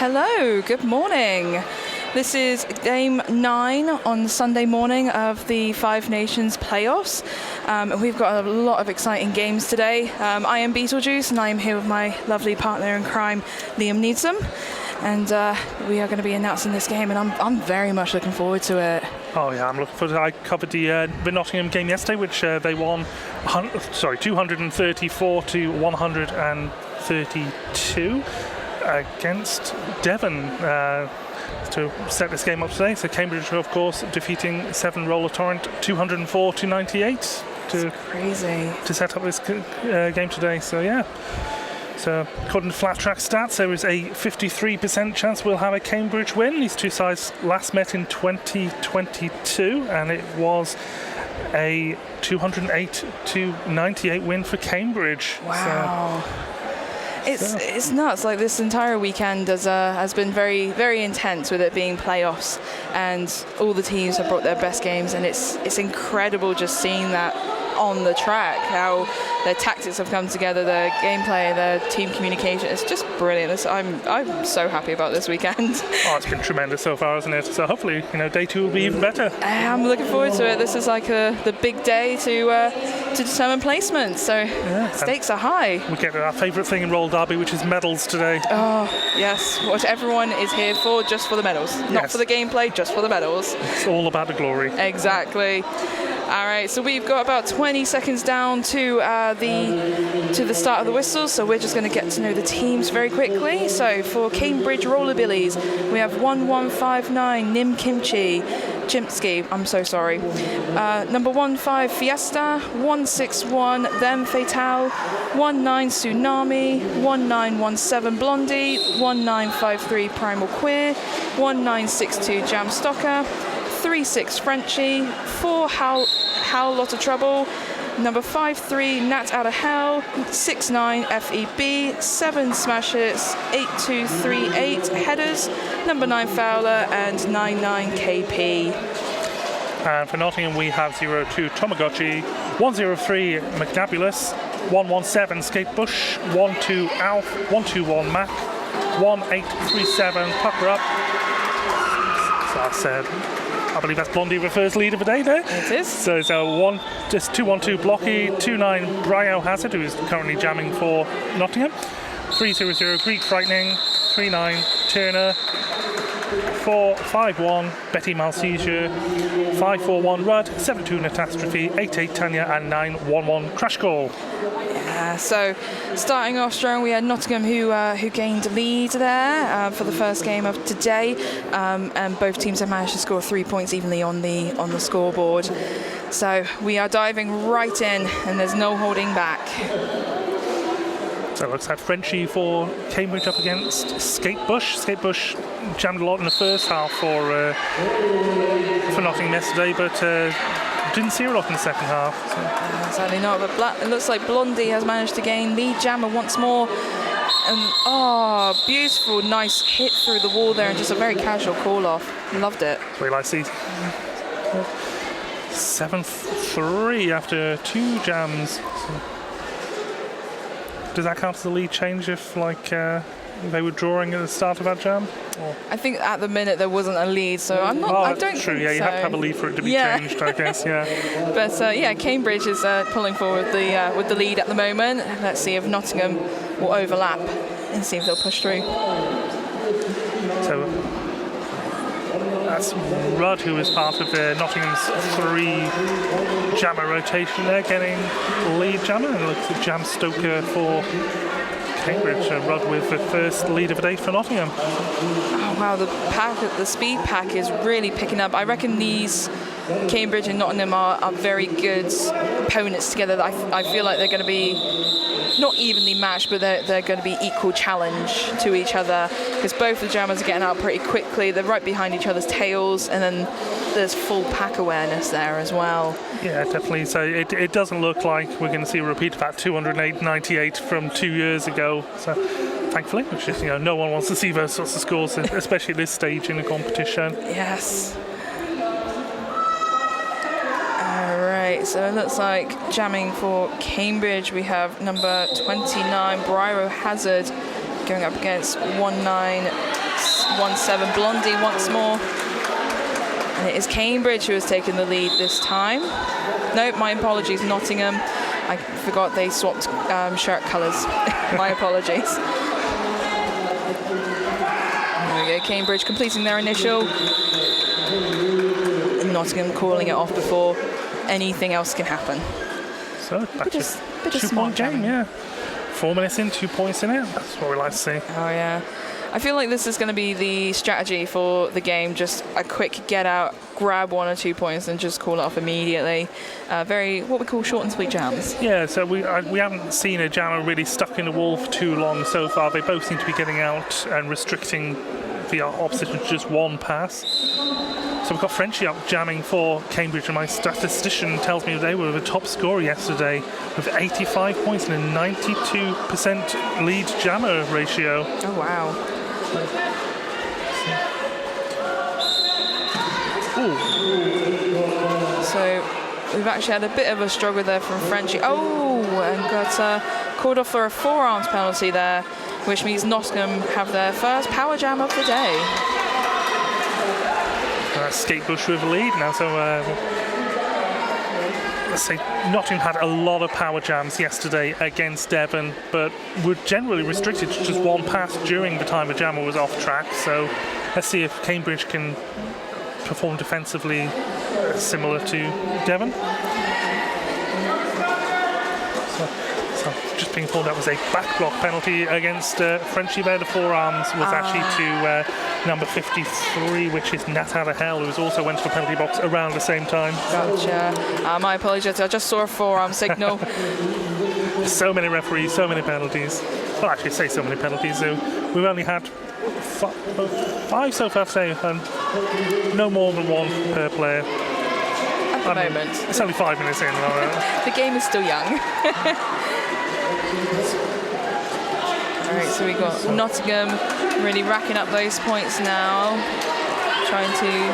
Hello, good morning. This is game 9 on Sunday morning of the Five Nations playoffs. We've got a lot of exciting games today. I am Beetlejuice and I am here with my lovely partner in crime, Liam Needsom. And we are going to be announcing this game, and I'm very much looking forward to it. Oh yeah, I'm looking forward to it. I covered the Nottingham game yesterday, which they won 234 to 132 against Devon to set this game up today. So Cambridge, of course, defeating Severn Roller Torrent 204 to 98 to set up this game today. So yeah. So, according to Flat Track Stats, there is a 53% chance we'll have a Cambridge win. These two sides last met in 2022, and it was a 208 to 98 win for Cambridge. Wow. It's nuts. Like, this entire weekend has been very, very intense with it being playoffs, and all the teams have brought their best games, and it's incredible just seeing that on the track, how their tactics have come together, their gameplay, their team communication. It's just brilliant. I'm so happy about this weekend. Oh, it's been tremendous so far, hasn't it? So hopefully, day 2 will be even better. I'm looking forward to it. This is like the big day to determine placement. So yeah, stakes are high. We get our favourite thing in Roll Derby, which is medals today. Oh yes, what everyone is here for, just for the medals, not for the gameplay, just for the medals. It's all about the glory. Exactly. All right, so we've got about 20 seconds down to the start of the whistle, so we're just going to get to know the teams very quickly. So for Cambridge Roller Billies, we have 1159 Nim Chimsky, I'm so sorry. Number 15 Fiesta, 161 Them Fatale, 19 Tsunami, 1917 Blondie, 1953 Primal Queer, 1962 Jam Stocker, 36 Frenchie, 4 Howl Lot of Trouble, number 53 Nat Out of Hell, 69 FEB, 7 Smash Hits, 8238 Headers, number 9 Fowler, and 99 KP. And for Nottingham, we have 02 Tomagotchi, 103 McNabulous, 117 Skatebush, 12 Alf, 121 Mac, 1837 Pucker Up. So that's I believe that's Blondie with the first lead of the day there. It is. So it's 212 Blocky, 29 Biohazard, who is currently jamming for Nottingham, 300 Greek Frightening, 39 Turner, 451 Betty Malseizure, 541 Rudd, 72 Catastrophe, 88 Tanya, and 911 Crash Call. So starting off strong, we had Nottingham who gained a lead there for the first game of today, and both teams have managed to score 3 points evenly on the scoreboard. So we are diving right in, and there's no holding back. So it looks like Frenchie for Cambridge up against Skatebush. Skatebush jammed a lot in the first half for Nottingham yesterday, but didn't see her a lot in the second half. So. Sadly not, but it looks like Blondie has managed to gain lead jammer once more. And beautiful, nice hit through the wall there, and just a very casual call off. Loved it. We like see 7-3 after 2 jams. So. Does that count as a lead change if they were drawing at the start of that jam? Or? I think at the minute there wasn't a lead, so I'm not. I don't true. think Yeah, you so. have to have a lead for it to be changed, I guess. Yeah. But Cambridge is pulling forward with the lead at the moment. Let's see if Nottingham will overlap and see if they'll push through. So that's Rudd, who is part of Nottingham's 3 jammer rotation there, getting lead jammer, and looks at Jam Stoker for Cambridge. Rudd with the first lead of the day for Nottingham. Oh wow, the speed pack is really picking up. I reckon these Cambridge and Nottingham are very good opponents together. I feel like they're going to be not evenly matched, but they're going to be equal challenge to each other, because both the jammers are getting out pretty quickly. They're right behind each other's tails, and then there's full pack awareness there as well. Yeah, definitely. So it doesn't look like we're going to see a repeat of that 208-98 from 2 years ago. So thankfully, which is, no one wants to see those sorts of scores, especially at this stage in the competition. Yes. Right, so it looks like jamming for Cambridge. We have number 29, Biohazard, going up against 19 1-7. Blondie once more. And it is Cambridge who has taken the lead this time. No, my apologies, Nottingham. I forgot they swapped shirt colours. My apologies. There we go, Cambridge completing their initial. And Nottingham calling it off before anything else can happen. So back to bit of 2-point game, yeah. 4 minutes in, 2 points in it. That's what we like to see. Oh yeah. I feel like this is going to be the strategy for the game. Just a quick get out, grab 1 or 2 points, and just call it off immediately. Very what we call short and sweet jams. Yeah, so we haven't seen a jammer really stuck in the wall for too long so far. They both seem to be getting out and restricting the opposition to just 1 pass. So we've got Frenchie up jamming for Cambridge, and my statistician tells me they were the top scorer yesterday with 85 points and a 92% lead jammer ratio. Oh wow. Ooh. So we've actually had a bit of a struggle there from Frenchie. Oh, and got called off for a forearms penalty there, which means Nottingham have their first power jam of the day. Skatebush with a lead now, so let's say Nottingham had a lot of power jams yesterday against Devon, but were generally restricted to just 1 pass during the time the jammer was off track. So let's see if Cambridge can perform defensively similar to Devon. So just being told that was a back block penalty against Frenchie there. The forearms was actually to number 53, which is Natala Hell, who also went to the penalty box around the same time. Gotcha. My apologies, I just saw a forearm signal. So many referees, so many penalties. Well, actually, say so many penalties. So we've only had 5 so far today, and no more than 1 per player. At the moment. It's only 5 minutes in. The game is still young. All right, so we got Nottingham really racking up those points now, trying to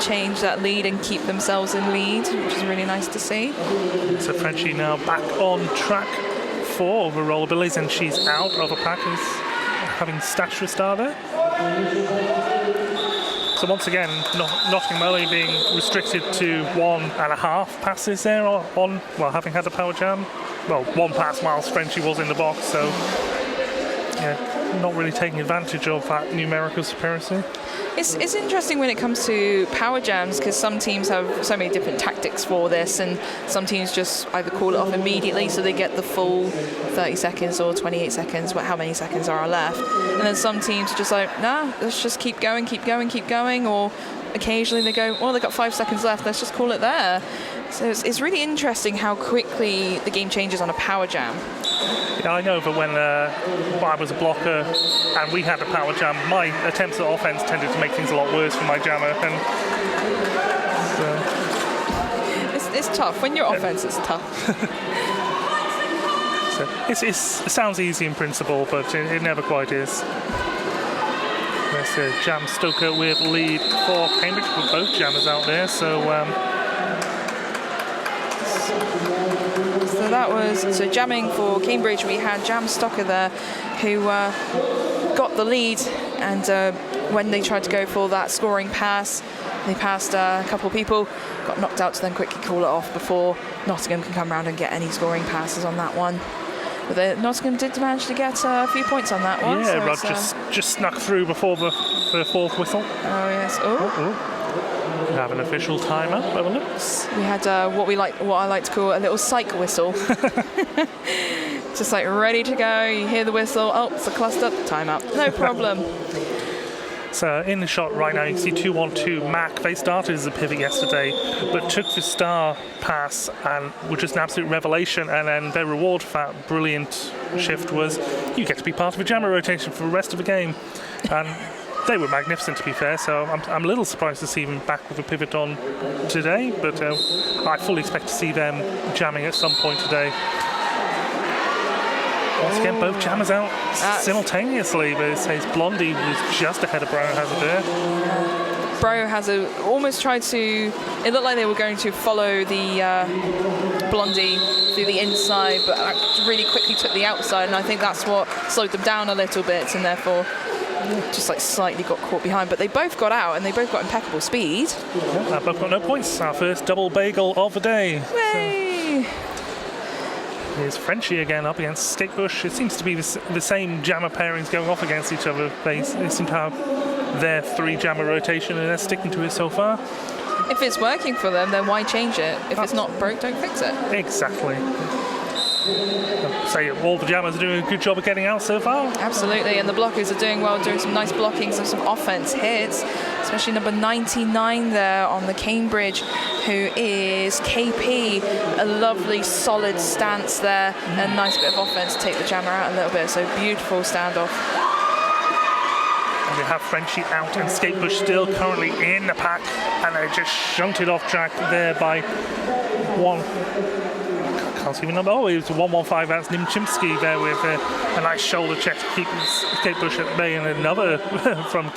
change that lead and keep themselves in lead, which is really nice to see. So Frenchie now back on track for the roller Billies, and she's out of a pack, having statutory star there. So once again, Nottingham only being restricted to 1.5 passes there on having had a power jam. Well, 1 pass whilst Frenchie was in the box, so yeah, not really taking advantage of that numerical superiority. It's interesting when it comes to power jams, because some teams have so many different tactics for this, and some teams just either call it off immediately so they get the full 30 seconds or 28 seconds, how many seconds are left. And then some teams are just like, nah, let's just keep going, or occasionally they go, well, they've got 5 seconds left, let's just call it there. So it's really interesting how quickly the game changes on a power jam. Yeah, I know that when I was a blocker and we had a power jam, my attempts at offense tended to make things a lot worse for my jammer. And it's tough. When you're offense, it's tough. So it sounds easy in principle, but it never quite is. There's Jam Stoker with lead for Cambridge, with both jammers out there. So that was jamming for Cambridge. We had Jam Stoker there, who got the lead, and when they tried to go for that scoring pass, they passed a couple of people, got knocked out to then quickly call it off before Nottingham can come around and get any scoring passes on that one. But Nottingham did manage to get a few points on that one. Yeah, so Rod just snuck through before the 4th whistle. Oh yes. Oh. We have an official timer. Have a look. We had what I like to call a little psych whistle. Just like ready to go. You hear the whistle. Oh, it's a cluster. Time up. No problem. So in the shot right now, you can see 2-1-2 Mac. They started as a pivot yesterday, but took the star pass and were just an absolute revelation. And then their reward for that brilliant shift was you get to be part of a jammer rotation for the rest of the game. And they were magnificent, to be fair, so I'm a little surprised to see them back with a pivot on today, but I fully expect to see them jamming at some point today. Once again, both jammers out simultaneously, but it says Blondie was just ahead of Biohazard there. Biohazard almost tried to... It looked like they were going to follow the Blondie through the inside, but really quickly took the outside, and I think that's what slowed them down a little bit, and therefore just like slightly got caught behind, but they both got out and they both got impeccable speed. Yeah, both got no points. Our first double bagel of the day. Yay! Here's Frenchie again up against Skatebush. It seems to be the same jammer pairings going off against each other. They seem to have their 3 jammer rotation and they're sticking to it so far. If it's working for them, then why change it? If it's not broke, don't fix it. Exactly. I'd say all the jammers are doing a good job of getting out so far. Absolutely, and the blockers are doing well, doing some nice blockings and some offense hits, especially number 99 there on the Cambridge, who is KP. A lovely, solid stance there, and a nice bit of offense to take the jammer out a little bit. So beautiful standoff. And we have Frenchie out and Skatebush still currently in the pack, and they just shunted off track there by one. Can't see the number. Oh, it was 115. That's Nimchimsky there with a nice shoulder check to keep Skatebush at bay, and another from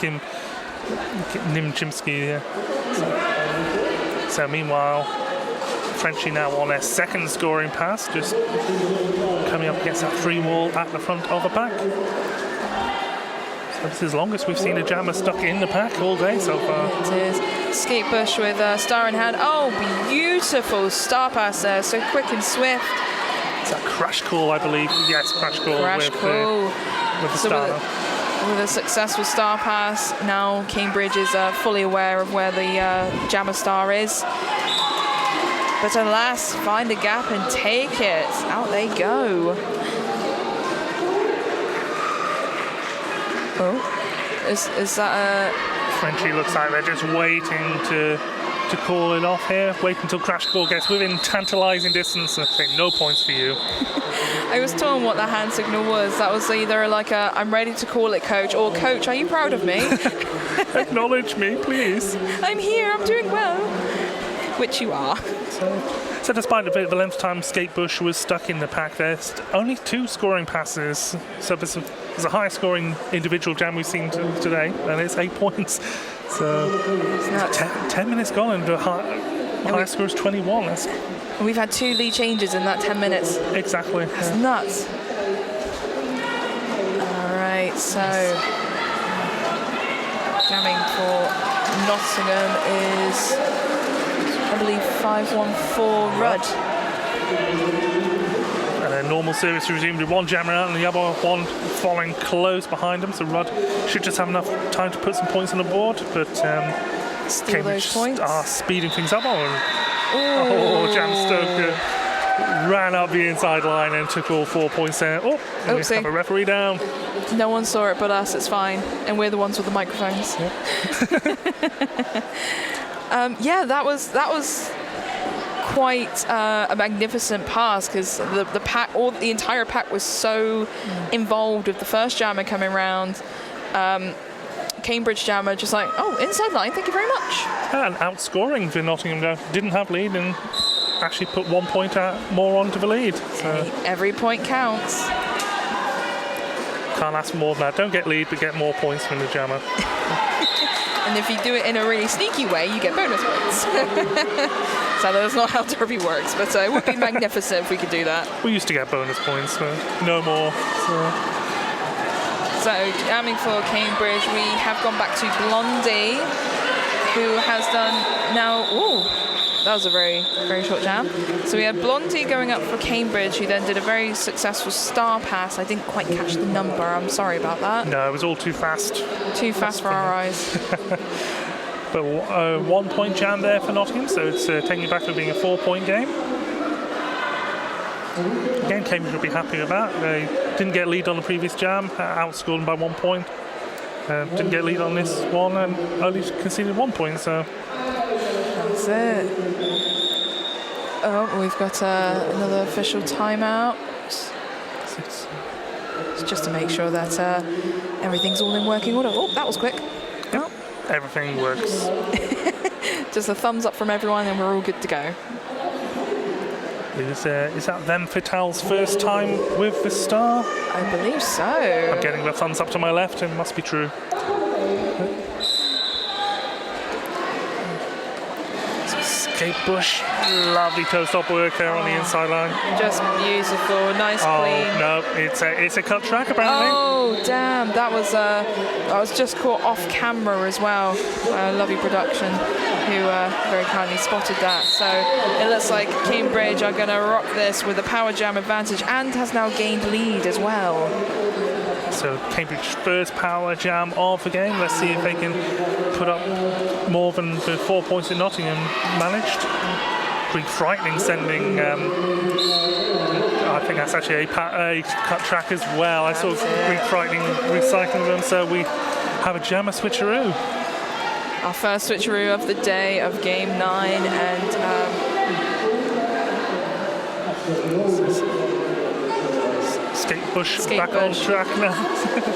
Nimchimsky there. So meanwhile, Frenchie now on their second scoring pass, just coming up against that 3 wall at the front of the pack. So this is the longest we've seen a jammer stuck in the pack all day so far. It is. Skatebush with a star in hand. Oh, beautiful star pass there. So quick and swift. It's a crash call, I believe. Yes, crash call. Crash call. With the star. With a successful star pass, now Cambridge is fully aware of where the jammer star is. But alas, find a gap and take it. Out they go. Oh, is that a... Frenchie looks like they're just waiting to call it off here. Wait until crash call gets within tantalising distance and say no points for you. I was told what that hand signal was. That was either like a I'm ready to call it, coach, or coach, are you proud of me? Acknowledge me, please. I'm here, I'm doing well. Which you are. So despite a bit of a length time, Skatebush was stuck in the pack. There's only 2 scoring passes. So there's a high scoring individual jam we've seen today, and it's 8 points. So 10 minutes gone, and the high score is 21. We've had 2 lead changes in that 10 minutes. Exactly. That's nuts. All right, so jamming for Nottingham is, I believe, 514 Rudd. And then normal service resumed with 1 jammer out and the other one following close behind him. So Rudd should just have enough time to put some points on the board, but Steal those points. Are speeding things up. Jam Stoker ran up the inside line and took all 4 points there. Oh, and we have a referee down. No one saw it but us, it's fine. And we're the ones with the microphones. Yeah. That was quite a magnificent pass, because the pack, the entire pack was so involved with the first jammer coming round. Cambridge jammer just like, oh, inside line, thank you very much. And outscoring the Nottingham didn't have lead and actually put 1 point more onto the lead. So every point counts. Can't ask for more than that. Don't get lead, but get more points from the jammer. And if you do it in a really sneaky way, you get bonus points. So that's not how Derby works, but it would be magnificent if we could do that. We used to get bonus points, but no more. So jamming for Cambridge, we have gone back to Blondie, who has done now... Ooh, that was a very, very short jam. So we had Blondie going up for Cambridge, who then did a very successful star pass. I didn't quite catch the number. I'm sorry about that. No, it was all too fast. Too fast for our eyes. But 1 point jam there for Nottingham, so it's taking it back to being a 4 point game. Again, Cambridge will be happy with that. They didn't get lead on the previous jam, outscored them by 1 point. Didn't get lead on this one and only conceded 1 point, so... That's it. Oh, we've got another official timeout. It's just to make sure that everything's all in working order. Oh, that was quick. Yep. Oh. Everything works. Just a thumbs up from everyone and we're all good to go. Is that them Vital's first time with the star? I believe so. I'm getting the thumbs up to my left, it must be true. So Skate Bush, lovely toe-stop work there on the inside line. Just beautiful, nice, clean. No, it's a cut track apparently. Oh damn! That was just caught off camera as well. Lovely production, who very kindly spotted that. So it looks like Cambridge are going to rock this with a power jam advantage, and has now gained lead as well. So Cambridge's first power jam of the game. Let's see if they can put up more than the 4 points that Nottingham managed. Pretty frightening sending. I think that's actually a cut track as well. I saw pretty frightening recycling them. So we have a jammer switcheroo. Our first switcheroo of the day of Game 9, and Skate Bush back on track now.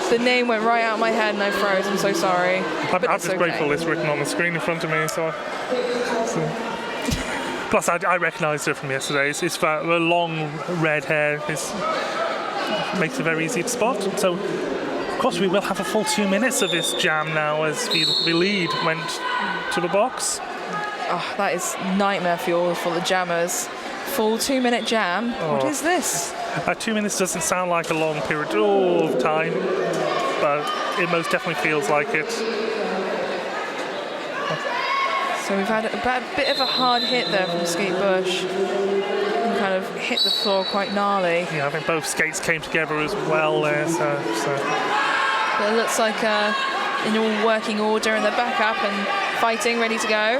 The name went right out of my head and I froze. I'm so sorry. I'm just grateful it's written on the screen in front of me. Plus, I recognised her from yesterday. It's the long red hair. It makes it very easy to spot. So, of course, we will have a full 2 minutes of this jam now as the lead went to the box. Oh, that is nightmare fuel for the jammers. Full 2 minute jam. What is this? 2 minutes doesn't sound like a long period of time, but it most definitely feels like it. So we've had a bit of a hard hit there from Skate Bush. And kind of hit the floor quite gnarly. Yeah, I think both skates came together as well there. But it looks like in all working order, and they're back up and fighting, ready to go.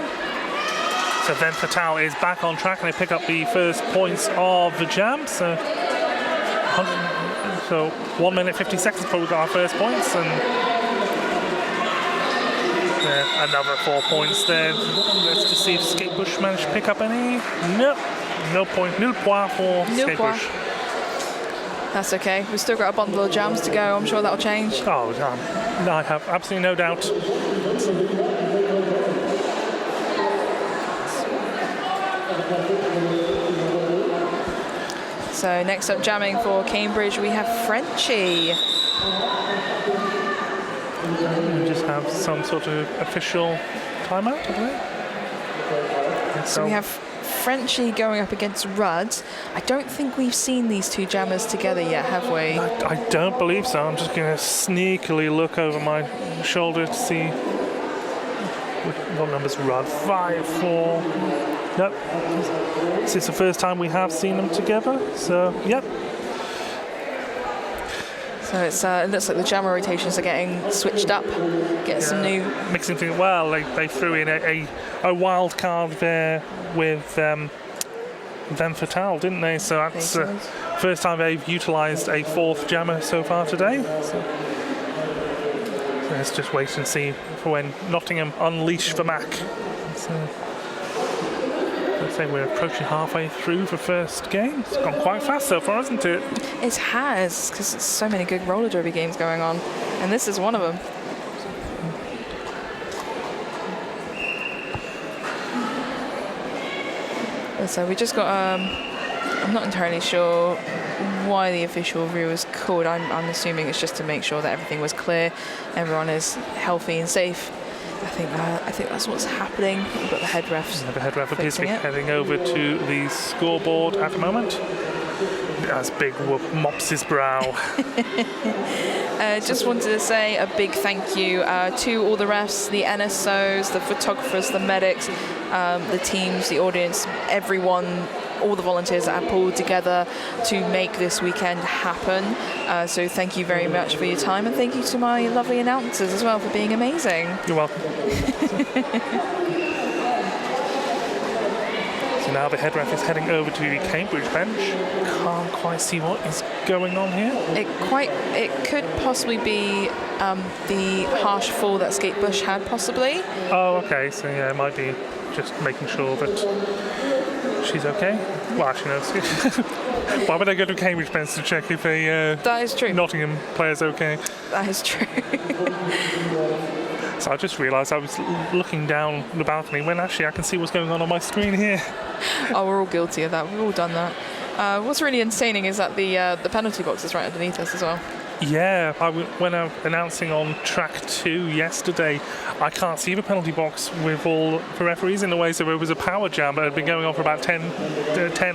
So then Fatal is back on track and they pick up the first points of the jam. So 1 minute 50 seconds before we got our first points, and another 4 points there. Let's just see if Skate Bush managed to pick up any. Nope, no point. Nul point for Skate Bush. That's okay. We've still got a bundle of jams to go. I'm sure that'll change. Oh, damn. I have absolutely no doubt. So next up jamming for Cambridge, we have Frenchie. We just have some sort of official timeout, I believe. So we have Frenchie going up against Rudd. I don't think we've seen these two jammers together yet, have we? I don't believe so. I'm just going to sneakily look over my shoulder to see what number's Rudd. 5, 4. Nope. This is the first time we have seen them together. So, yep. So it looks like the jammer rotations are getting switched up, some new mixing things. Well, they threw in a wild card there with Femme Fatale, didn't they? So that's the first time they've utilised a fourth jammer so far today. So let's just wait and see for when Nottingham unleash the Mac. So I'd say we're approaching halfway through the first game. It's gone quite fast so far, hasn't it? It has, because there's so many good roller derby games going on, and this is one of them. So we just got, I'm not entirely sure why the official review was called. I'm assuming it's just to make sure that everything was clear, everyone is healthy and safe. I think that's what's happening. We've got the head refs. The head ref appears to be heading over to the scoreboard at the moment. As Big Whoop mops his brow. Just wanted to say a big thank you to all the refs, the NSOs, the photographers, the medics, the teams, the audience, everyone, all the volunteers that have pulled together to make this weekend happen. So thank you very much for your time, and thank you to my lovely announcers as well for being amazing. You're welcome. So now the head ref is heading over to the Cambridge bench. Can't quite see what is going on here. It could possibly be the harsh fall that Skate Bush had, possibly. Oh, okay. So yeah, it might be just making sure that she's okay. Well, actually, no. Why would I go to Cambridge bench to check if a that is true. Nottingham player's okay? That is true. So I just realised I was looking down the balcony when actually I can see what's going on my screen here. Oh, we're all guilty of that. We've all done that. What's really insane is that the penalty box is right underneath us as well. Yeah, when I was announcing on track 2 yesterday, I can't see the penalty box with all the referees in the way, so it was a power jam that had been going on for about 10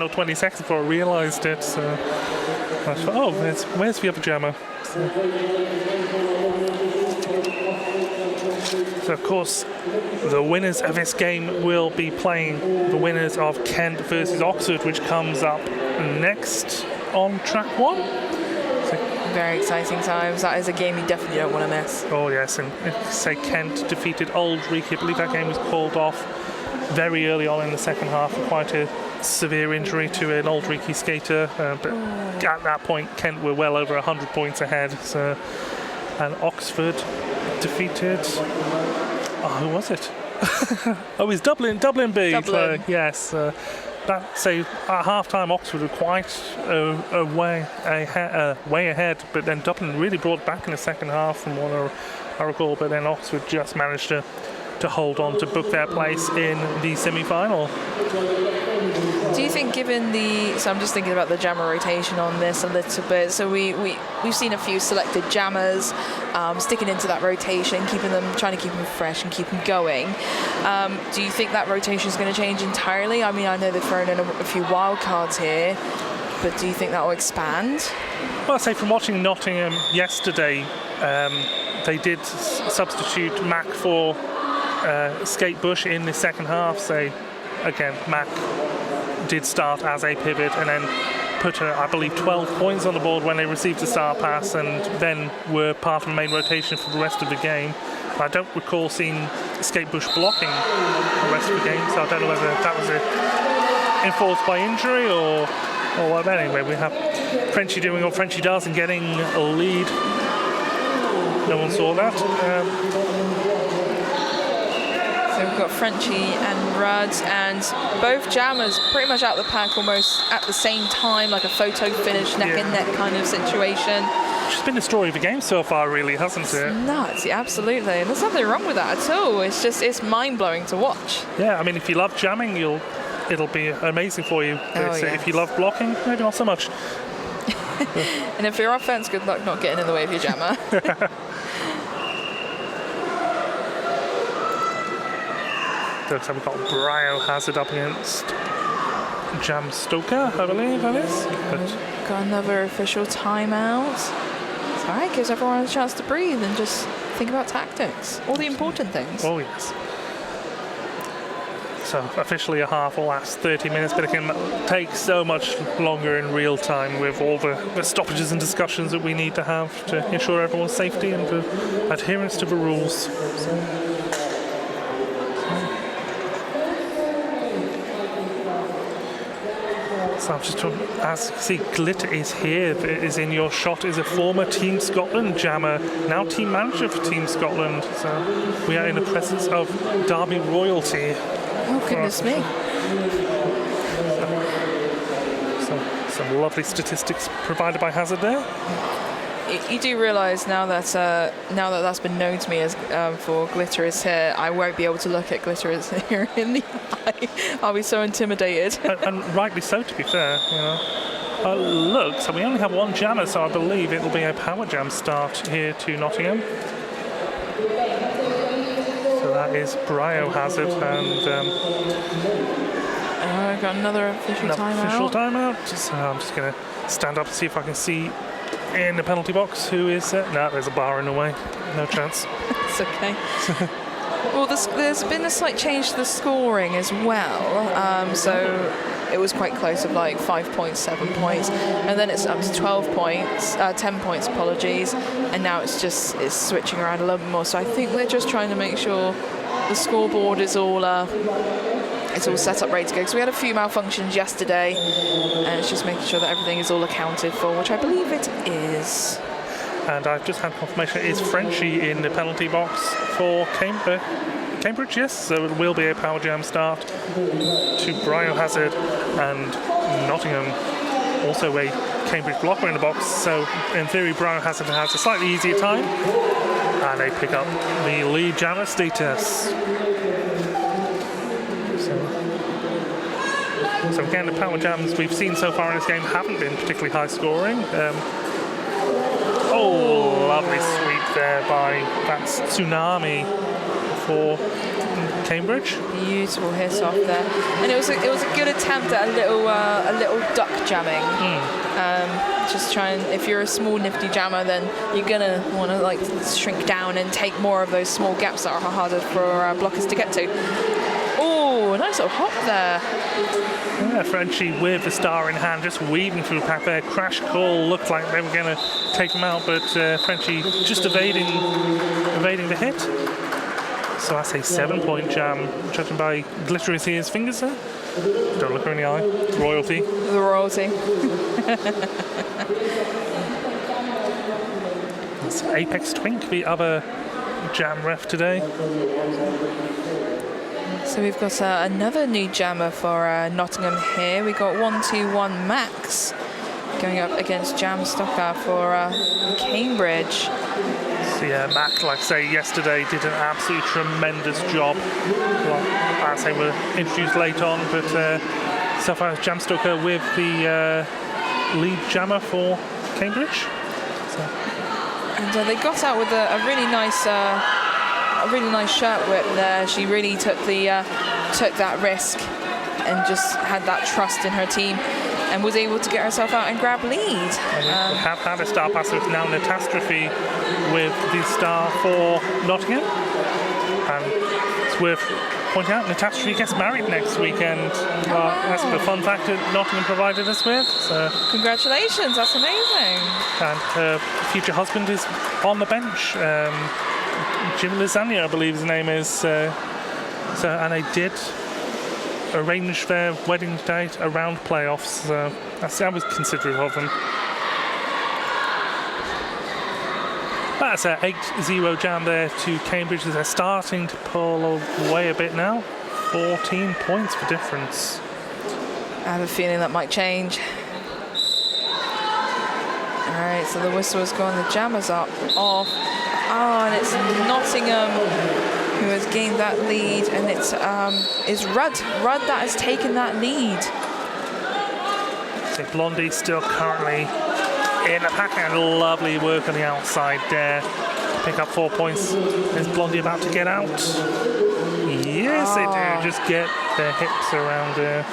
or 20 seconds before I realised it. So I thought, oh, where's the other jammer? So, of course, the winners of this game will be playing the winners of Kent versus Oxford, which comes up next on track 1. Very exciting times. That is a game you definitely don't want to miss. Oh yes, and say Kent defeated Aldrich. I believe that game was called off very early on in the second half for quite a severe injury to an Aldrich skater. But at that point, Kent were well over 100 points ahead. So, and Oxford defeated. Oh, who was it? Oh, it was Dublin B. Dublin. Yes. That say at half-time Oxford were quite way ahead, but then Dublin really brought back in the second half from what I recall, but then Oxford just managed to hold on to book their place in the semi-final. Do you think, given so I'm just thinking about the jammer rotation on this a little bit, so we've seen a few selected jammers sticking into that rotation, trying to keep them fresh and keep them going. Do you think that rotation is going to change entirely? I mean, I know they've thrown in a few wild cards here, but do you think that will expand? Well, I'd say from watching Nottingham yesterday, they did substitute Mac for Skate Bush in the second half. So again, Mac did start as a pivot and then put, I believe, 12 points on the board when they received the star pass, and then were part of the main rotation for the rest of the game. I don't recall seeing Skate Bush blocking the rest of the game, so I don't know whether that was enforced by injury or what. But anyway, we have Frenchie doing what Frenchie does and getting a lead. No one saw that. So we've got Frenchie and Rudd, and both jammers pretty much out the pack almost at the same time, like a photo finish, neck and neck kind of situation. Which has been the story of the game so far, really, hasn't it? Nuts, yeah, absolutely. And there's nothing wrong with that at all. It's mind-blowing to watch. Yeah, I mean, if you love jamming, it'll be amazing for you. Yes. If you love blocking, maybe not so much. And if you're offense, good luck not getting in the way of your jammer. So we've got Biohazard up against Jam Stoker, I believe that is. But got another official timeout. It's all right, gives everyone a chance to breathe and just think about tactics, all the important things. Oh yes. So officially a half will last 30 minutes, but it can take so much longer in real time with all the stoppages and discussions that we need to have to ensure everyone's safety and the adherence to the rules. So I'm just trying, as you see, Glitter is here, is in your shot, is a former Team Scotland jammer, now team manager for Team Scotland. So we are in the presence of Derby royalty. Oh, goodness me. So, some lovely statistics provided by Hazard there. You do realise now that that's been known to me as for Glitter is here, I won't be able to look at Glitter is here in the eye. I'll be so intimidated. and rightly so, to be fair. You know. Look, so we only have one jammer, so I believe it will be a power jam start here to Nottingham. So that is Biohazard, and I've got another official timeout. So I'm just going to stand up and see if I can see in the penalty box who is no, there's a bar in the way, no chance. It's okay. Well, there's been a slight change to the scoring as well, so it was quite close, of like 5 points, 7 points, and then it's up to 12 points, 10 points, apologies, and now it's switching around a little bit more. So I think they're just trying to make sure the scoreboard is all set up ready to go, because we had a few malfunctions yesterday, and it's just making sure that everything is all accounted for, which I believe it is. And I've just had confirmation it is Frenchie in the penalty box for Cambridge, yes, so it will be a power jam start to Biohazard, and Nottingham also a Cambridge blocker in the box, so in theory Biohazard has a slightly easier time, and they pick up the lead jammer status. So again, the power jams we've seen so far in this game haven't been particularly high scoring. Oh, lovely sweep there by that's Tsunami for Cambridge. Beautiful hit off there, and it was a good attempt at a little duck jamming. Just try and, if you're a small nifty jammer, then you're gonna want to like shrink down and take more of those small gaps that are harder for blockers to get to. Oh, nice little hop there. Yeah, Frenchie with the star in hand, just weaving through the pack there. Crash call looked like they were going to take him out, but Frenchie just evading the hit. So that's a 7-point jam, judging by glitter in his fingers there. Don't look her in the eye. Royalty. The royalty. That's Apex Twink, the other jam ref today. So we've got another new jammer for Nottingham here. We got 121 Max going up against Jam Stocker for Cambridge. So yeah, Mac, like I say, yesterday did an absolutely tremendous job. Well, as they were introduced late on, but so far as Jam Stocker with the lead jammer for Cambridge. So. And they got out with a really nice shirt whip there. She really took that risk and just had that trust in her team and was able to get herself out and grab lead. We have had a star passer, it's now Natastrophe with the star for Nottingham. And it's worth pointing out, Natastrophe gets married next weekend. That's the fun fact that Nottingham provided us with. So. Congratulations, that's amazing. And her future husband is on the bench. Jim Lasagna, I believe his name is. And they did arrange their wedding date around playoffs. That was considerate of them. That's an 8-0 jam there to Cambridge as they're starting to pull away a bit now. 14 points for difference. I have a feeling that might change. All right, so the whistle has gone, the jammers are off. Oh, and it's Nottingham who has gained that lead, and it's Rudd that has taken that lead. So Blondie still currently in the pack, and lovely work on the outside there to pick up 4 points. Is Blondie about to get out? Yes, they do. Just get their hips around there.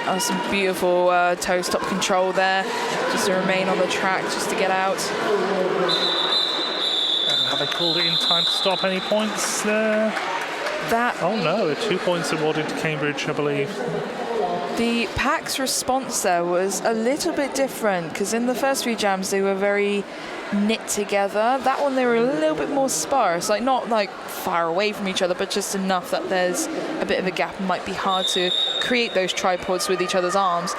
Oh, some beautiful toe stop control there, just to remain on the track, just to get out. Have they called it in time to stop any points there? Oh no, 2 points awarded to Cambridge, I believe. The pack's response there was a little bit different, because in the first few jams they were very knit together. That one they were a little bit more sparse, like not like far away from each other, but just enough that there's a bit of a gap and might be hard to create those tripods with each other's arms.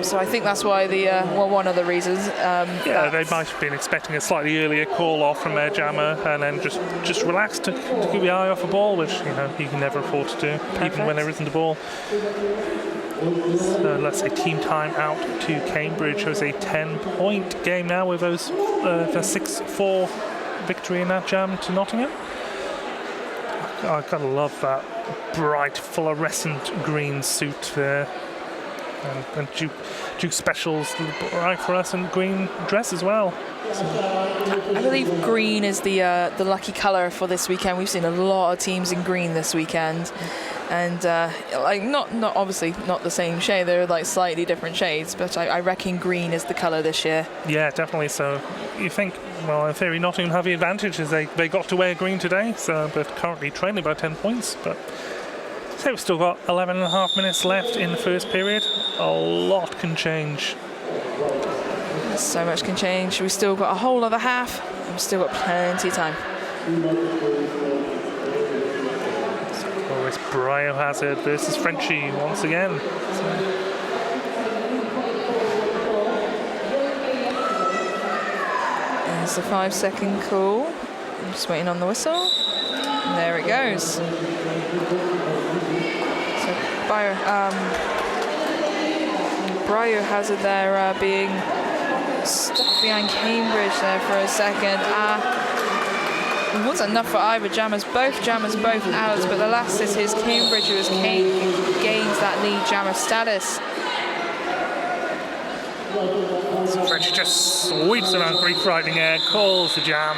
So I think that's why one of the reasons. Yeah, they might have been expecting a slightly earlier call off from their jammer, and then just relax to keep the eye off the ball, which you can never afford to do. Perfect. Even when there isn't a ball. So let's say team time out to Cambridge. It was a 10-point game now with the 6-4 victory in that jam to Nottingham. I gotta love that bright fluorescent green suit there, and Duke Specials right for us, and green dress as well. So. I believe green is the lucky colour for this weekend. We've seen a lot of teams in green this weekend, and like not obviously not the same shade. They're like slightly different shades, but I reckon green is the colour this year. Yeah, definitely. So you think, well, in theory, Nottingham have the advantage as they got to wear green today, so they're currently trailing by 10 points. But so we've still got 11.5 minutes left in the first period. A lot can change. So much can change. We've still got a whole other half. We've still got plenty of time. Oh, it's Biohazard versus Frenchie once again. There's the 5-second call. I'm just waiting on the whistle. And there it goes. So Biohazard there being stuck behind Cambridge there for a second. It wasn't enough for either jammers. Both jammers both out, but the last is his Cambridge who gains that lead jammer status. So French just sweeps around Greek Riding Air, calls the jam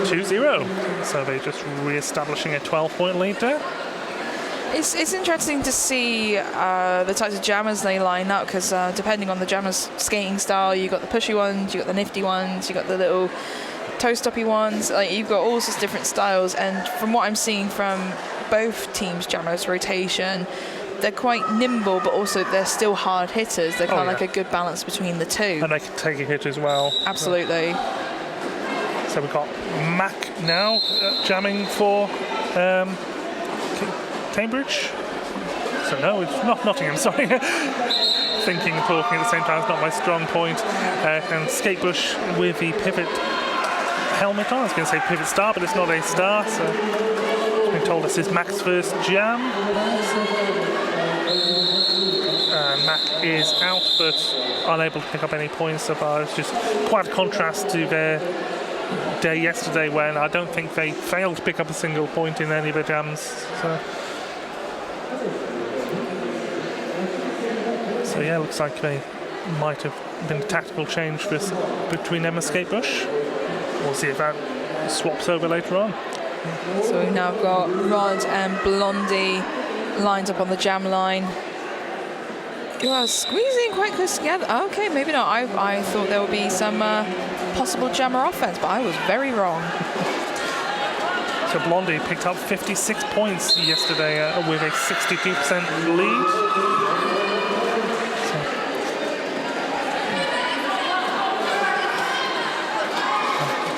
2-0. So they're just re-establishing a 12-point lead there. It's interesting to see the types of jammers they line up, because depending on the jammer's skating style, you've got the pushy ones, you've got the nifty ones, you've got the little toe-stoppy ones. Like, you've got all sorts of different styles, and from what I'm seeing from both teams' jammers' rotation, they're quite nimble, but also they're still hard hitters. They're kind of like a good balance between the two. And they can take a hit as well. Absolutely. So we've got Mac now jamming for Cambridge. So no, it's not Nottingham, sorry. Thinking and talking at the same time is not my strong point. And Skatebush with the pivot helmet on. I was going to say pivot star, but it's not a star. So I've been told this is Mac's first jam. Mac is out, but unable to pick up any points so far. It's just quite a contrast to their day yesterday, when I don't think they failed to pick up a single point in any of their jams. So yeah, looks like they might have been a tactical change between them and Skatebush. We'll see if that swaps over later on. So we've now got Rod and Blondie lined up on the jam line. You are squeezing quite close together. Okay, maybe not. I thought there would be some possible jammer offense, but I was very wrong. So Blondie picked up 56 points yesterday with a 62% lead.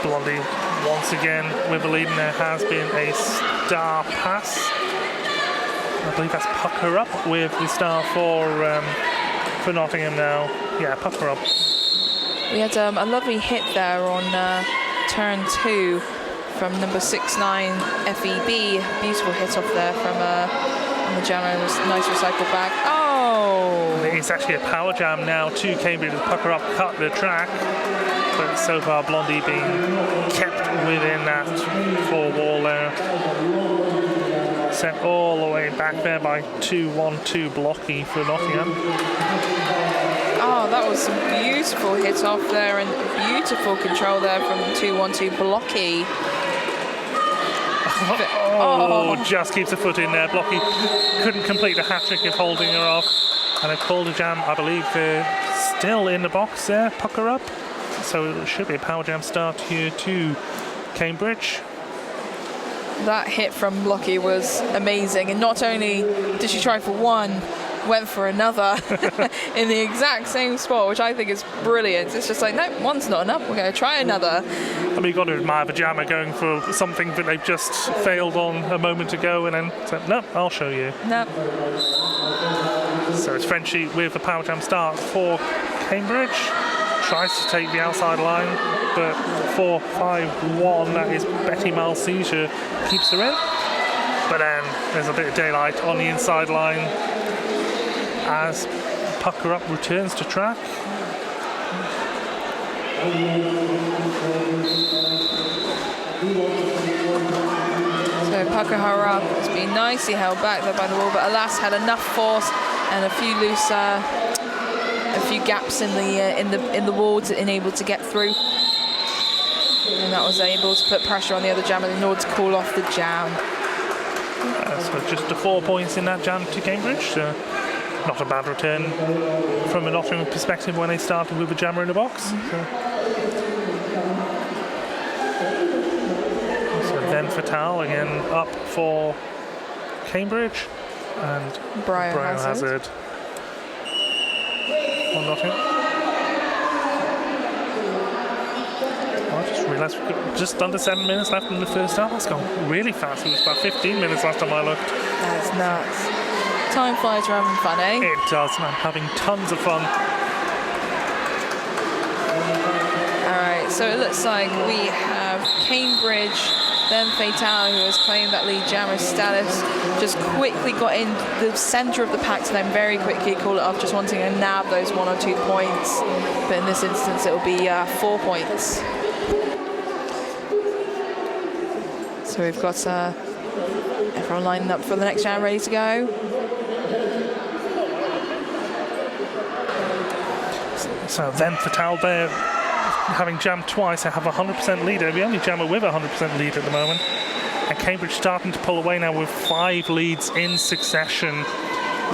Blondie once again with the lead, and there has been a star pass. I believe that's Pucker Up with the star for Nottingham now. Yeah, Pucker Up. We had a lovely hit there on turn 2 from number 6'9" FEB. Beautiful hit off there from on the jammer. It was a nice recycled back. Oh! It's actually a power jam now to Cambridge as Pucker Up cut the track. But so far Blondie being kept within that 4-wall there. Sent all the way back there by 2-1-2 Blocky for Nottingham. Oh, that was some beautiful hit off there, and beautiful control there from 2-1-2 Blocky. Just keeps a foot in there. Blocky couldn't complete the hat-trick of holding her off. And a called a jam, I believe they're still in the box there, Pucker Up. So it should be a power jam start here to Cambridge. That hit from Blocky was amazing, and not only did she try for one, went for another in the exact same spot, which I think is brilliant. It's just like, no, one's not enough, we're going to try another. I mean, you've got to admire the jammer going for something that they've just failed on a moment ago, and then said, no, I'll show you. No. So it's Frenchie with the power jam start for Cambridge. Tries to take the outside line, but 4-5-1, that is Betty Malseizure, keeps her in. But then there's a bit of daylight on the inside line as Pucker Up returns to track. So Pucker Up has been nicely held back there by the wall, but alas had enough force and a few loose a few gaps in the wall to enable to get through, and that was able to put pressure on the other jammer in order to call off the jam. So just 4 points in that jam to Cambridge. Not a bad return from a Nottingham perspective when they started with a jammer in the box. So then Fatal again up for Cambridge, and Biohazard on Nottingham. I just realised we've got just under 7 minutes left in the first half. That's gone really fast. It was about 15 minutes last time I looked. That's nuts. Time flies for having fun, eh? It does, and I'm having tons of fun. Alright, so it looks like we have Cambridge, then Fatal, who has claimed that lead jammer status, just quickly got in the centre of the pack to then very quickly call it off, just wanting to nab those 1 or 2 points. But in this instance, it will be 4 points. So we've got everyone lining up for the next jam, ready to go. So then Fatal there, having jammed twice, I have a 100% lead. We only jam it with a 100% lead at the moment. And Cambridge starting to pull away now with 5 leads in succession.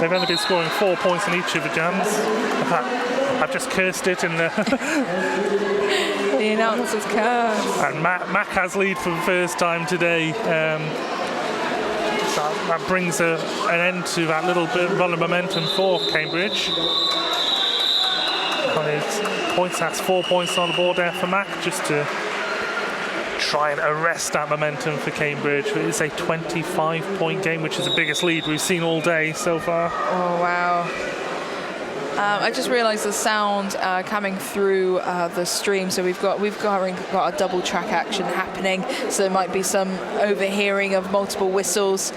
They've only been scoring 4 points in each of the jams. I've just cursed it in the... The announcer's curse. And Mac has lead for the first time today. So that brings an end to that little bit run of momentum for Cambridge. On his points, that's 4 points on the board there for Mac, just to try and arrest that momentum for Cambridge. It is a 25-point game, which is the biggest lead we've seen all day so far. Oh, wow. I just realised the sound coming through the stream, so we've got a double track action happening. So there might be some overhearing of multiple whistles.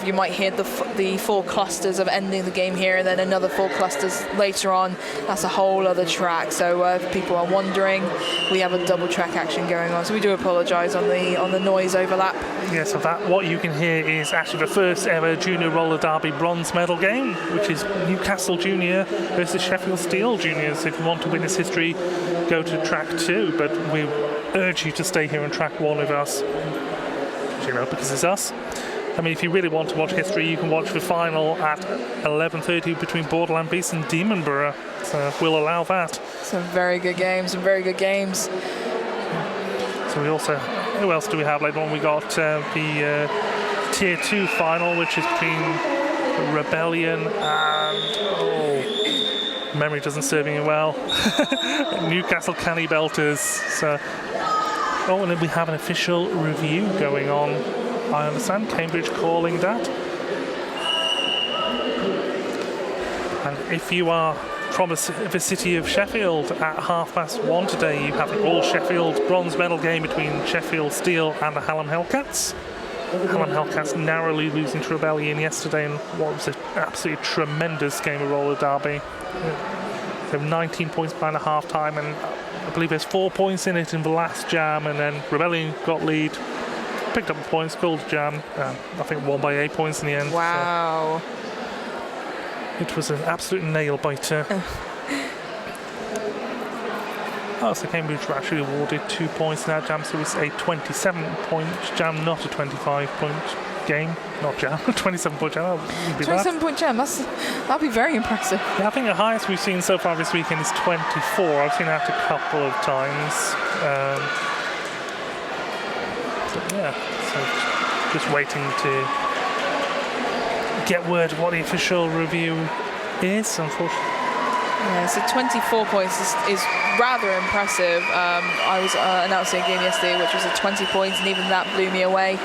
You might hear the 4 clusters of ending the game here, and then another 4 clusters later on. That's a whole other track. So if people are wondering, we have a double track action going on. So we do apologise on the noise overlap. Yeah, so what you can hear is actually the first ever Junior Roller Derby bronze medal game, which is Newcastle Junior versus Sheffield Steel Juniors. If you want to witness history, go to track 2, but we urge you to stay here on track 1 with us, because it's us. I mean, if you really want to watch history, you can watch the final at 11:30 between Borderland Beast and Demonborough, so we'll allow that. Some very good games, So we also, who else do we have later on? We got the Tier 2 final, which is between Rebellion and... memory doesn't serve me well. Newcastle Canny Belters. So, and then we have an official review going on. I understand Cambridge calling that. And if you are from the city of Sheffield at 1:30 today, you have an all-Sheffield bronze medal game between Sheffield Steel and the Hallam Hellcats. Hallam Hellcats narrowly losing to Rebellion yesterday in what was an absolutely tremendous game of roller derby. They were 19 points behind at half-time, and I believe there's 4 points in it in the last jam, and then Rebellion got lead, picked up the points, scored the jam, I think won by 8 points in the end. Wow. So it was an absolute nail-biter. So Cambridge were actually awarded 2 points in that jam, so it's a 27-point jam, not a 25-point game. Not jam, 27-point jam. 27-point jam, that'd be very impressive. Yeah, I think the highest we've seen so far this weekend is 24. I've seen that a couple of times. So just waiting to get word of what the official review is, unfortunately. Yeah, so 24 points is rather impressive. I was announcing a game yesterday which was at 20 points, and even that blew me away.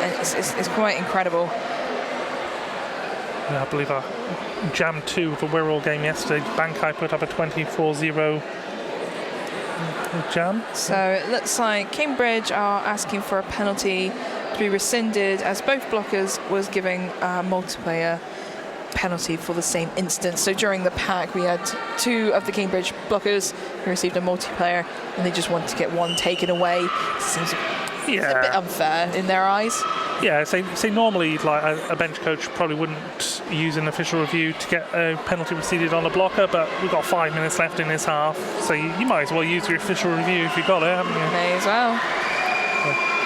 And it's quite incredible. Yeah, I believe our Jam 2 for Wirral game yesterday, Bankai put up a 24-0 jam. So it looks like Cambridge are asking for a penalty to be rescinded, as both blockers was giving a multiplayer penalty for the same instance. So during the pack we had 2 of the Cambridge blockers who received a multiplayer, and they just wanted to get one taken away. It seems a bit unfair in their eyes. Yeah, say normally like a bench coach probably wouldn't use an official review to get a penalty rescinded on a blocker, but we've got 5 minutes left in this half, so you might as well use your official review if you've got it, haven't you? May as well.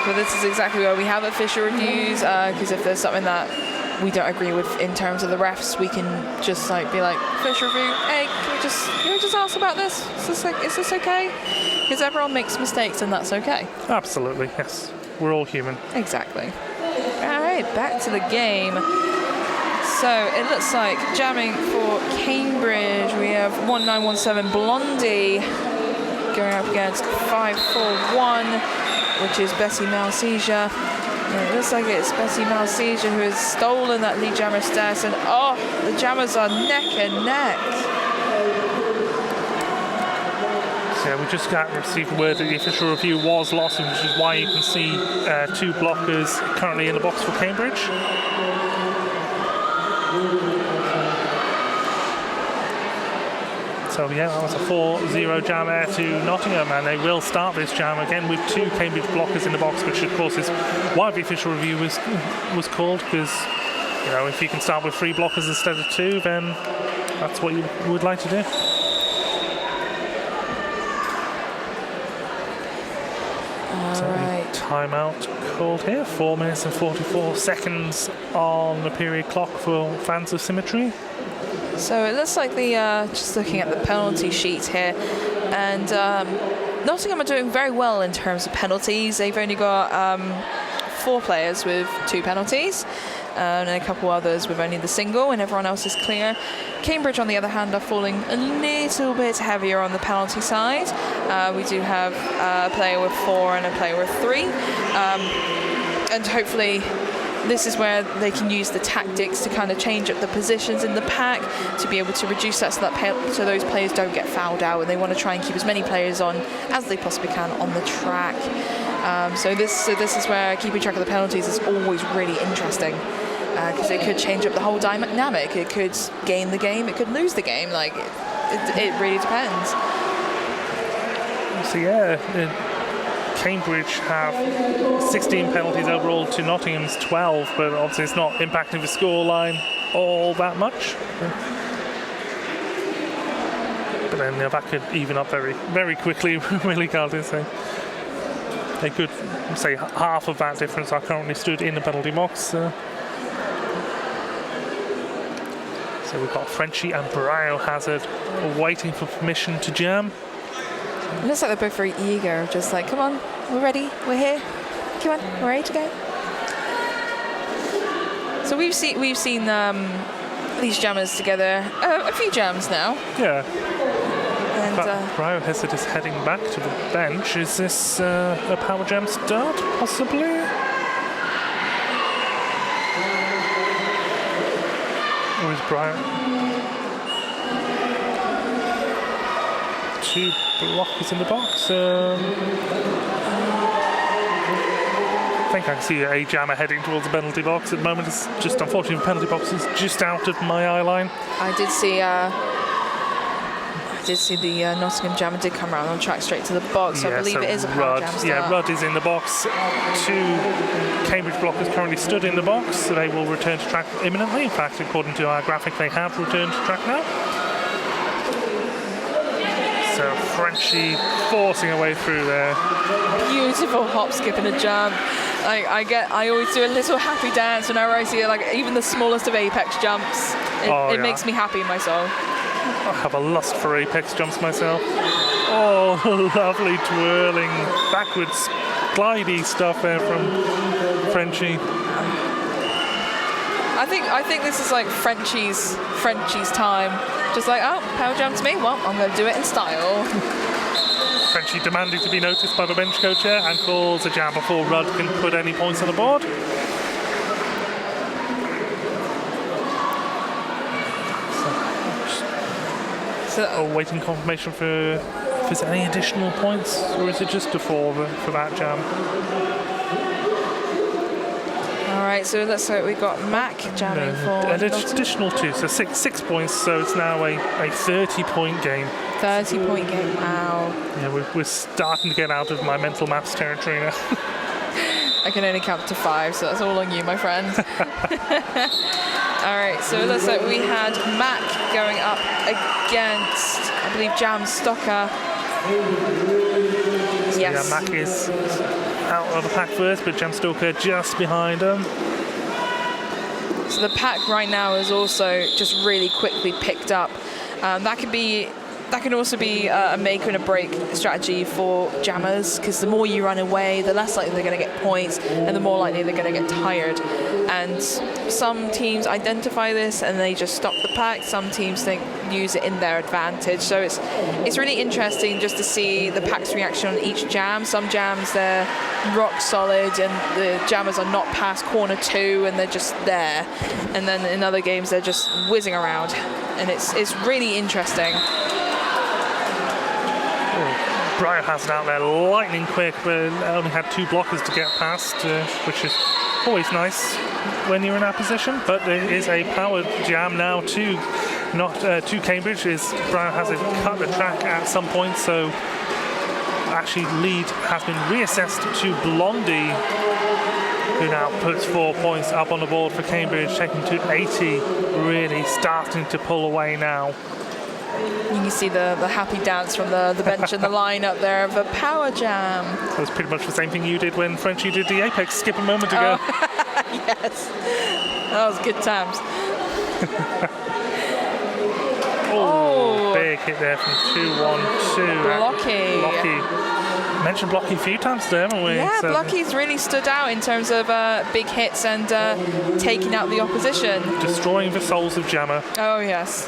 But this is exactly why we have official reviews, because if there's something that we don't agree with in terms of the refs, we can just be like, official review, hey, can we just ask about this? Is this okay? Because everyone makes mistakes, and that's okay. Absolutely, yes. We're all human. Exactly. All right, back to the game. So it looks like jamming for Cambridge, we have 1917 Blondie going up against 541, which is Bessie Malsesia. And it looks like it's Bessie Malsesia who has stolen that lead jammer status, and the jammers are neck and neck. So we just received word that the official review was lost, which is why you can see 2 blockers currently in the box for Cambridge. So yeah, that was a 4-0 jam there to Nottingham, and they will start this jam again with 2 Cambridge blockers in the box, which of course is why the official review was called, because if you can start with 3 blockers instead of 2, then that's what you would like to do. Timeout called here. 4 minutes and 44 seconds on the period clock for fans of Symmetry. So it looks like just looking at the penalty sheet here, and Nottingham are doing very well in terms of penalties. They've only got 4 players with 2 penalties, and a couple others with only the single, and everyone else is clear. Cambridge, on the other hand, are falling a little bit heavier on the penalty side. We do have a player with 4 and a player with 3, and hopefully this is where they can use the tactics to kind of change up the positions in the pack to be able to reduce that so those players don't get fouled out, and they want to try and keep as many players on as they possibly can on the track. So this is where keeping track of the penalties is always really interesting, because it could change up the whole dynamic. It could gain the game, it could lose the game. Like it really depends. So yeah. Cambridge have 16 penalties overall to Nottingham's 12, but obviously it's not impacting the scoreline all that much. But then that could even up very, very quickly, really, can't it? So they could say half of that difference are currently stood in the penalty box. So we've got Frenchie and Biohazard waiting for permission to jam. It looks like they're both very eager, just like, come on, we're ready, we're here, come on, we're ready to go. So we've seen these jammers together a few jams now. Yeah. And Biohazard is heading back to the bench. Is this a power jam start, possibly? Or is two blockers in the box. I think I can see a jammer heading towards the penalty box at the moment. It's just unfortunately the penalty box is just out of my eye line. I did see the Nottingham jammer did come around on track straight to the box. So I believe it is a power jam start. Yeah, Rudd is in the box. 2 Cambridge blockers currently stood in the box, so they will return to track imminently. In fact, according to our graphic, they have returned to track now. So Frenchie forcing a way through there. Beautiful hop, skip and a jump. I always do a little happy dance whenever I see like even the smallest of apex jumps. It makes me happy in my soul. I have a lust for apex jumps myself. Oh, lovely twirling backwards glidey stuff there from Frenchie. I think this is like Frenchie's time. Just like, oh, power jam to me. Well, I'm going to do it in style. Frenchie demanding to be noticed by the bench coach here and calls a jam before Rudd can put any points on the board. So waiting confirmation for if there's any additional points, or is it just a 4 for that jam? All right, so let's say we've got Mac jamming for an additional 2, so 6 points. So it's now a 30-point game. 30-point game. Wow. Yeah, we're starting to get out of my mental maths territory now. I can only count to 5, so that's all on you, my friend. All right, so let's say we had Mac going up against, I believe, Jam Stocker. So yes. Yeah, Mac is out of the pack first, but Jam Stocker just behind him. So the pack right now is also just really quickly picked up. That can also be a make and a break strategy for jammers, because the more you run away, the less likely they're going to get points, and the more likely they're going to get tired. And some teams identify this and they just stop the pack. Some teams use it in their advantage. So it's really interesting just to see the pack's reaction on each jam. Some jams, they're rock solid and the jammers are not past corner 2 and they're just there. And then in other games they're just whizzing around, and it's really interesting. Biohazard out there lightning quick, but only had 2 blockers to get past, which is always nice when you're in that position. But there is a power jam now to Cambridge. Biohazard cut the track at some point, so actually lead has been reassessed to Blondie, who now puts 4 points up on the board for Cambridge, taking to 80, really starting to pull away now. You can see the happy dance from the bench and the line up there of a power jam. That was pretty much the same thing you did when Frenchie did the Apex skip a moment ago. Yes, that was good times. Big hit there from 2-1-2. Blocky. Mentioned Blocky a few today, haven't we? Yeah, Blocky's really stood out in terms of big hits and taking out the opposition. Destroying the souls of Jammer. Oh, yes.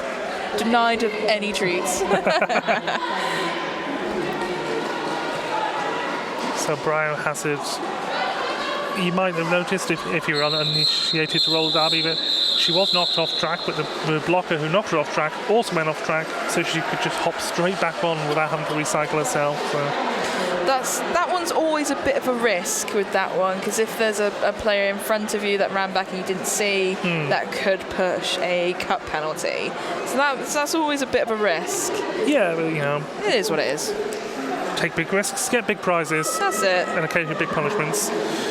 Denied of any treats. So Biohazard, you might have noticed if you're uninitiated to roller derby that she was knocked off track, but the blocker who knocked her off track also went off track, so she could just hop straight back on without having to recycle herself. So. That one's always a bit of a risk with that one, because if there's a player in front of you that ran back and you didn't see, that could push a cut penalty. So that's always a bit of a risk. Yeah, but it is what it is. Take big risks, get big prizes. That's it. And occasionally big punishments.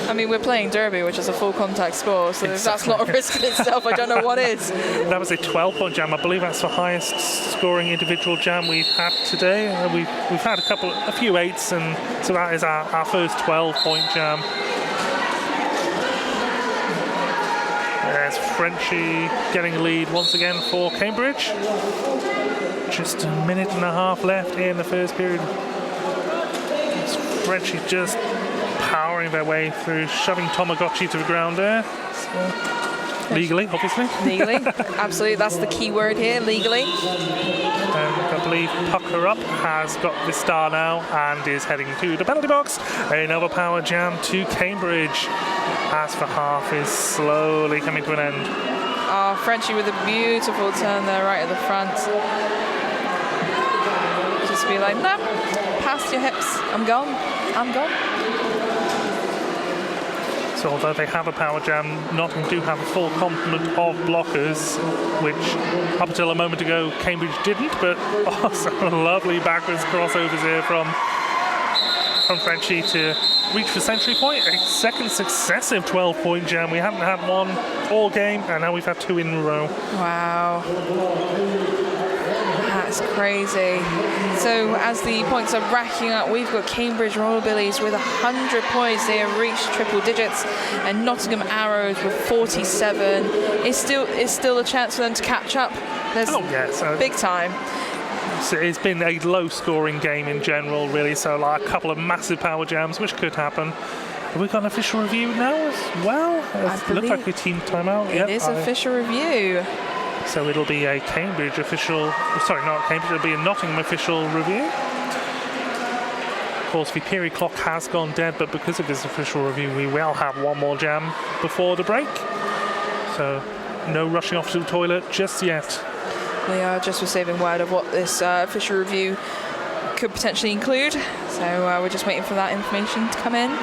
I mean, we're playing Derby, which is a full contact sport, so if that's not a risk in itself, I don't know what is. That was a 12-point jam. I believe that's the highest scoring individual jam we've had today. We've had a few 8s, and so that is our first 12-point jam. There's Frenchie getting a lead once again for Cambridge. Just a minute and a half left in the first period. Frenchie just powering their way through, shoving Tamagotchi to the ground there. So, legally, obviously. Legally, absolutely. That's the key word here, legally. And I believe Pucker Up has got the star now and is heading to the penalty box. Another power jam to Cambridge as the half is slowly coming to an end. Oh, Frenchie with a beautiful turn there right at the front. Just be like, no, past your hips. I'm gone. I'm gone. So although they have a power jam, Nottingham do have a full complement of blockers, which up until a moment ago Cambridge didn't, but some lovely backwards crossovers here from Frenchie to reach the century point. A second successive 12-point jam. We haven't had one all game, and now we've had 2 in a row. Wow. That's crazy. So as the points are racking up, we've got Cambridge Royal Billies with 100 points. They have reached triple digits, and Nottingham Arrows with 47. It's still a chance for them to catch up. Big time. So it's been a low-scoring game in general, really. So like a couple of massive power jams, which could happen. Have we got an official review now as well? It looks like a team timeout. It is official review. So it'll be a Cambridge official, sorry, not Cambridge, it'll be a Nottingham official review. Of course, the period clock has gone dead, but because of this official review, we will have one more jam before the break. So no rushing off to the toilet just yet. We are just receiving word of what this official review could potentially include. So we're just waiting for that information to come in.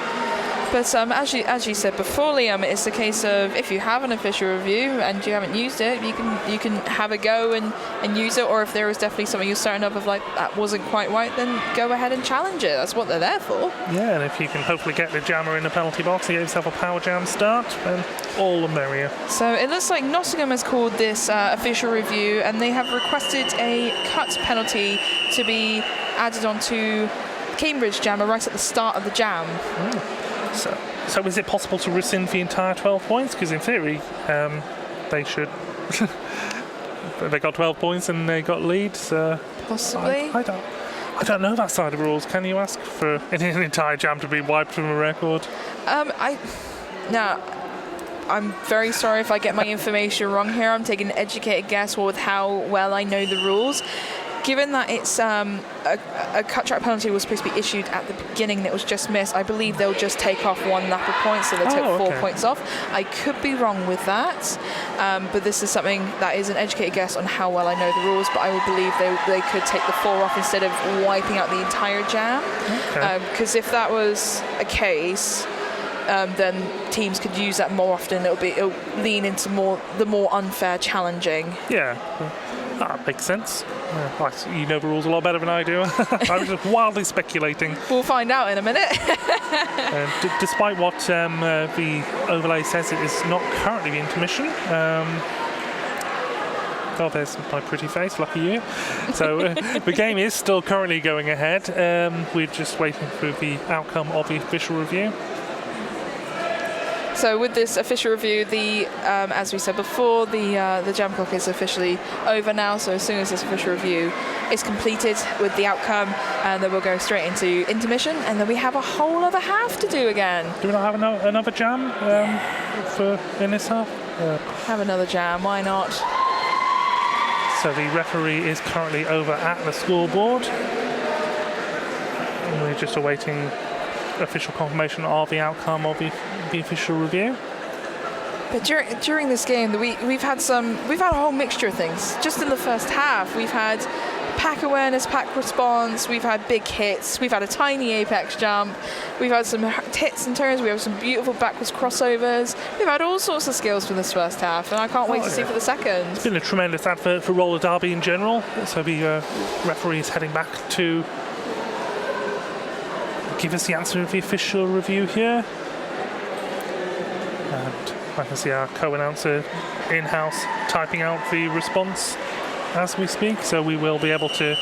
But as you said before, Liam, it's a case of if you have an official review and you haven't used it, you can have a go and use it. Or if there is definitely something you're certain of like that wasn't quite right, then go ahead and challenge it. That's what they're there for. Yeah, and if you can hopefully get the jammer in the penalty box and get yourself a power jam start, then all the merrier. So it looks like Nottingham has called this official review, and they have requested a cut penalty to be added onto Cambridge jammer right at the start of the jam. So is it possible to rescind the entire 12 points? Because in theory, they should. They got 12 points and they got leads. Possibly. I don't know that side of the rules. Can you ask for an entire jam to be wiped from a record? I'm very sorry if I get my information wrong here. I'm taking an educated guess with how well I know the rules. Given that it's a cut track penalty was supposed to be issued at the beginning and it was just missed, I believe they'll just take off one lap of points, so they took 4 points off. I could be wrong with that, but this is something that is an educated guess on how well I know the rules, but I would believe they could take the 4 off instead of wiping out the entire jam. Because if that was a case, then teams could use that more often. It'll lean into the more unfair challenging. Yeah. That makes sense. You know the rules a lot better than I do. I was just wildly speculating. We'll find out in a minute. Despite what the overlay says, it is not currently the intermission. Oh, there's my pretty face, lucky you. So the game is still currently going ahead. We're just waiting for the outcome of the official review. So with this official review, as we said before, the jam clock is officially over now. So as soon as this official review is completed with the outcome, and then we'll go straight into intermission, and then we have a whole other half to do again. Do we not have another jam in this half? Have another jam, why not? So the referee is currently over at the scoreboard. And we're just awaiting official confirmation of the outcome of the official review. But during this game, we've had a whole mixture of things. Just in the first half, we've had pack awareness, pack response, we've had big hits, we've had a tiny apex jump, we've had some hits and turns, we have some beautiful backwards crossovers, we've had all sorts of skills for this first half, and I can't wait to see for the second. It's been a tremendous advert for roller derby in general, so the referee is heading back to give us the answer of the official review here. And I can see our co-announcer in-house typing out the response as we speak, so we will be able to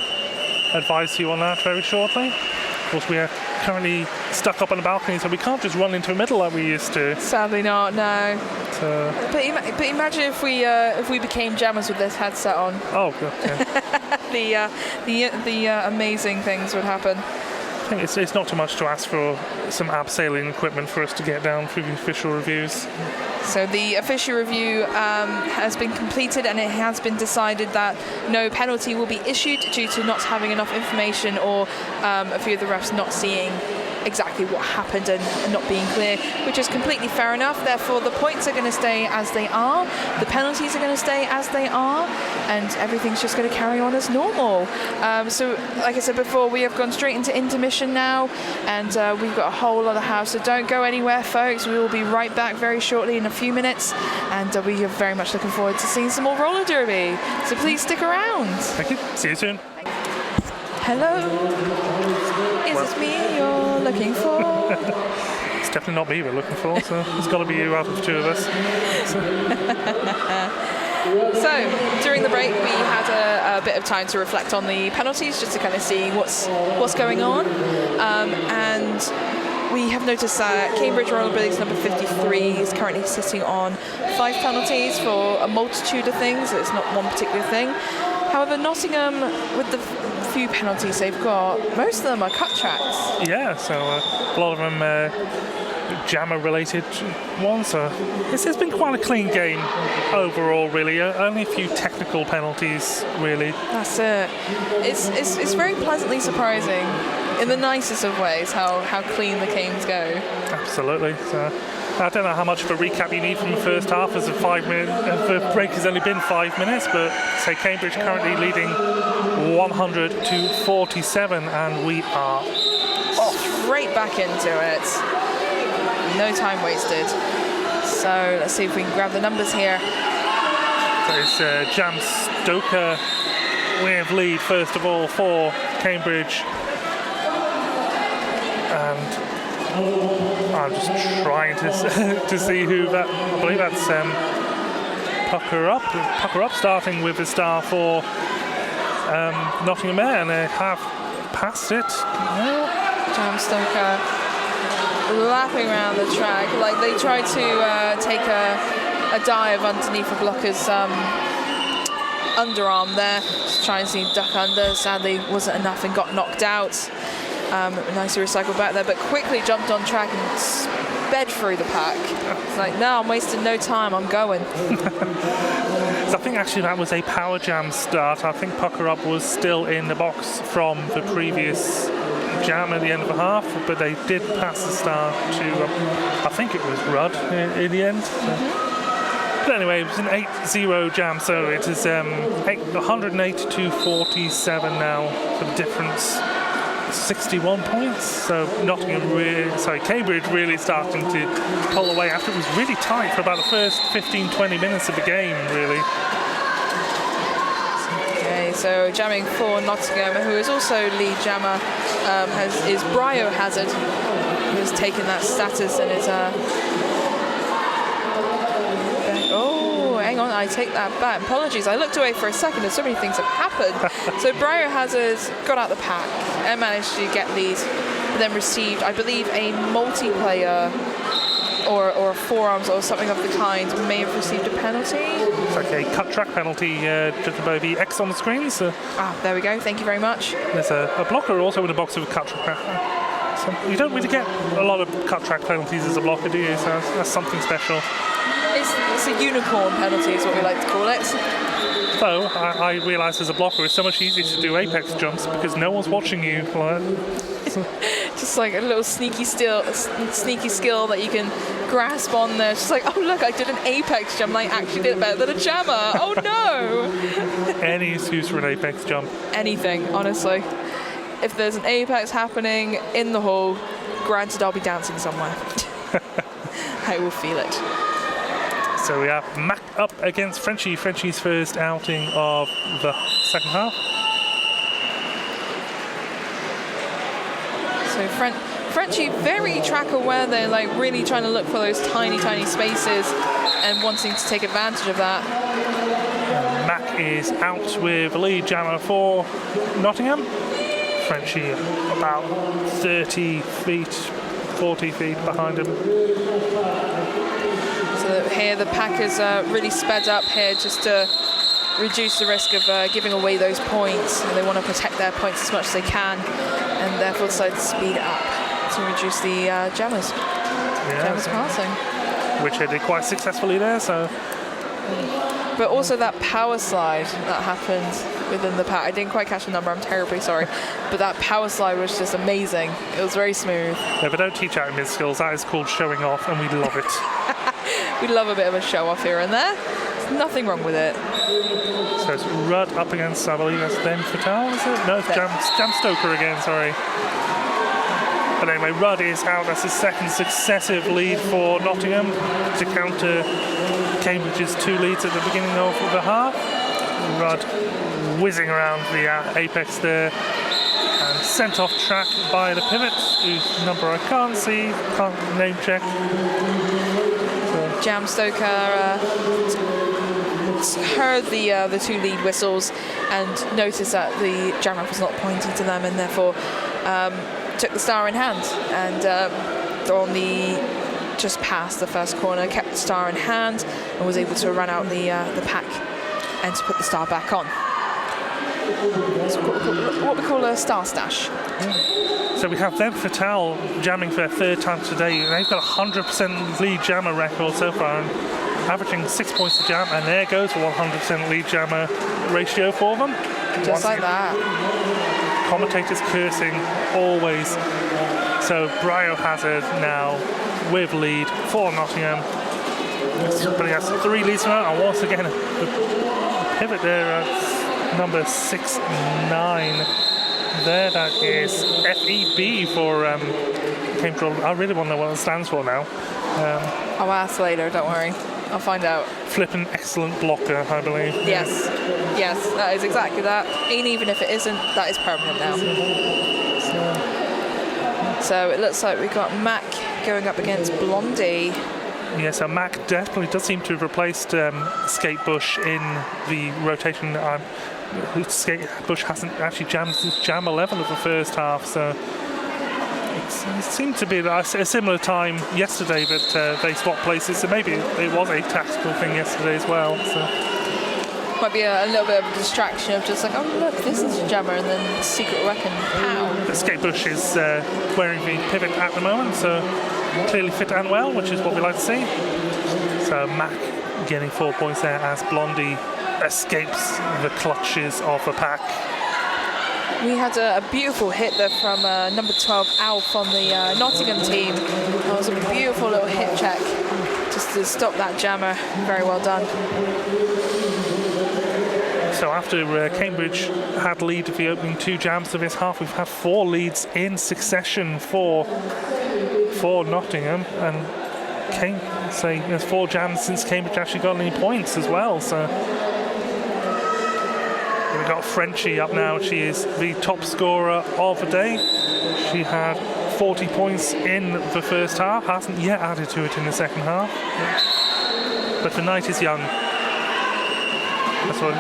advise you on that very shortly. Of course, we are currently stuck up on the balcony, so we can't just run into the middle like we used to. Sadly not, no. But imagine if we became jammers with this headset on. Oh, God, yeah. the amazing things would happen. I think it's not too much to ask for some abseiling equipment for us to get down through the official reviews. So the official review has been completed, and it has been decided that no penalty will be issued due to not having enough information, or a few of the refs not seeing exactly what happened and not being clear, which is completely fair enough. Therefore, the points are going to stay as they are, the penalties are going to stay as they are, and everything's just going to carry on as normal. So, like I said before, we have gone straight into intermission now, and we've got a whole other half, so don't go anywhere, folks. We will be right back very shortly in a few minutes, and we are very much looking forward to seeing some more roller derby. So please stick around. Thank you. See you soon. Hello. Is it me you're looking for? It's definitely not me we're looking for, so it's got to be you out of the two of us. So, during the break, we had a bit of time to reflect on the penalties, just to kind of see what's going on. And we have noticed that Cambridge Royal Billies number 53 is currently sitting on 5 penalties for a multitude of things. It's not one particular thing. However, Nottingham, with the few penalties they've got, most of them are cut tracks. Yeah, so a lot of them jammer-related ones. So it's been quite a clean game overall, really. Only a few technical penalties, really. That's it. It's very pleasantly surprising, in the nicest of ways, how clean the games go. Absolutely. So I don't know how much of a recap you need from the first half, as the break has only been 5 minutes, but say Cambridge currently leading 100-47, and we are off. Straight back into it. No time wasted. So let's see if we can grab the numbers here. So it's Jam Stoker with lead first of all for Cambridge, and I'm just trying to see who that. I believe that's Pucker Up starting with the star for Nottingham, and they have passed it. Jam Stoker lapping around the track, like they tried to take a dive underneath a blocker's underarm there, just trying to duck under. Sadly, wasn't enough and got knocked out. Nicely recycled back there, but quickly jumped on track and sped through the pack. It's like, no, I'm wasting no time, I'm going. So I think actually that was a power jam start. I think Pucker Up was still in the box from the previous jam at the end of the half, but they did pass the start to, I think it was Rudd in the end. So. But anyway, it was an 8-0 jam, so it is 108-47 now for the difference. 61 points, so Cambridge really starting to pull away after it was really tight for about the first 15-20 minutes of the game, really. Okay, so jamming for Nottingham, who is also lead jammer, is Biohazard, who has taken that status and is. Oh, hang on, I I take that back. Apologies, I looked away for a second and so many things have happened. So Biohazard got out the pack and managed to get lead, but then received, I believe, a multiplayer or forearms or something of the kind, may have received a penalty. It's like a cut track penalty just above the X on the screen. So there we go, thank you very much. There's a blocker also in the box with a cut track. So you don't really get a lot of cut track penalties as a blocker, do you? So that's something special. It's a unicorn penalty is what we like to call it. Though I realise as a blocker it's so much easier to do apex jumps because no one's watching you. Just like a little sneaky skill that you can grasp on there. It's just like, oh look, I did an apex jump and I actually did it better than a jammer. Oh no! Any excuse for an apex jump. Anything, honestly. If there's an apex happening in the hall, granted I'll be dancing somewhere. I will feel it. So we have Mac up against Frenchie. Frenchie's first outing of the second half. So Frenchie very track aware there, like really trying to look for those tiny spaces and wanting to take advantage of that. Mac is out with the lead jammer for Nottingham. Frenchie about 30 feet, 40 feet behind him. So here the pack is really sped up here just to reduce the risk of giving away those points. And they want to protect their points as much as they can, and therefore decide to speed up to reduce the jammers. Jammers passing. Which they did quite successfully there. So. But also that power slide that happened within the pack. I didn't quite catch the number, I'm terribly sorry. But that power slide was just amazing. It was very smooth. Yeah, but don't teach out mid skills. That is called showing off, and we love it. We love a bit of a show off here and there. There's nothing wrong with it. So it's Rudd up against, I believe that's Den Fatale, is it? No, it's Jam Stoker again, sorry. But anyway, Rudd is out. That's his second successive lead for Nottingham to counter Cambridge's 2 leads at the beginning of the half. Rudd whizzing around the apex there and sent off track by the pivot, whose number I can't see, can't name check. So. Jam Stoker heard the 2 lead whistles and noticed that the jammer was not pointing to them, and therefore took the star in hand, and on the just past the first corner kept the star in hand and was able to run out the pack and to put the star back on. So what we call a star stash. So we have Den Fatale jamming for their 3rd time today. They've got a 100% lead jammer record so far, and averaging 6 points a jam, and there goes a 100% lead jammer ratio for them. Just like that. Commentators cursing always. So Biohazard now with lead for Nottingham. But he has 3 leads now, and once again the pivot there at number 6'9". There, that is FEB for Cambridge. I really want to know what it stands for now. I'll ask later, don't worry. I'll find out. Flippin' excellent blocker, I believe. Yes, that is exactly that. And even if it isn't, that is permanent now. So it looks like we've got Mac going up against Blondie. Yeah, so Mac definitely does seem to have replaced Skate Bush in the rotation. Skate Bush hasn't actually jammed since Jam 11 of the first half, so it seemed to be a similar time yesterday that they swapped places, so maybe it was a tactical thing yesterday as well. So. Might be a little bit of a distraction of just like, oh look, this is a jammer, and then secret weapon, pow. Skate Bush is wearing the pivot at the moment, so clearly fit and well, which is what we like to see. So Mac getting 4 points there as Blondie escapes the clutches of the pack. We had a beautiful hit there from number 12 Alf on the Nottingham team. That was a beautiful little hit check just to stop that jammer. Very well done. So after Cambridge had lead of the opening 2 jams of this half, we've had 4 leads in succession for Nottingham, and there's 4 jams since Cambridge actually got any points as well. So we've got Frenchie up now. She is the top scorer of the day. She had 40 points in the first half, hasn't yet added to it in the second half. But the night is young. That's a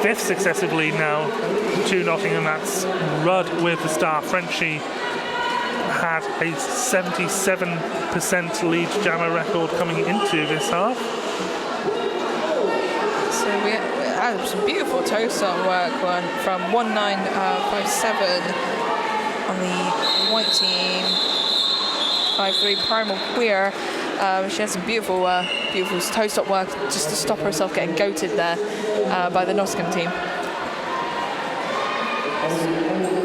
5th successive lead now to Nottingham. That's Rudd with the star. Frenchie had a 77% lead jammer record coming into this half. So we had some beautiful toe-start work from 1957 on the white team. 5-3 Primal Queer. She had some beautiful toe-stop work just to stop herself getting goated there by the Nottingham team.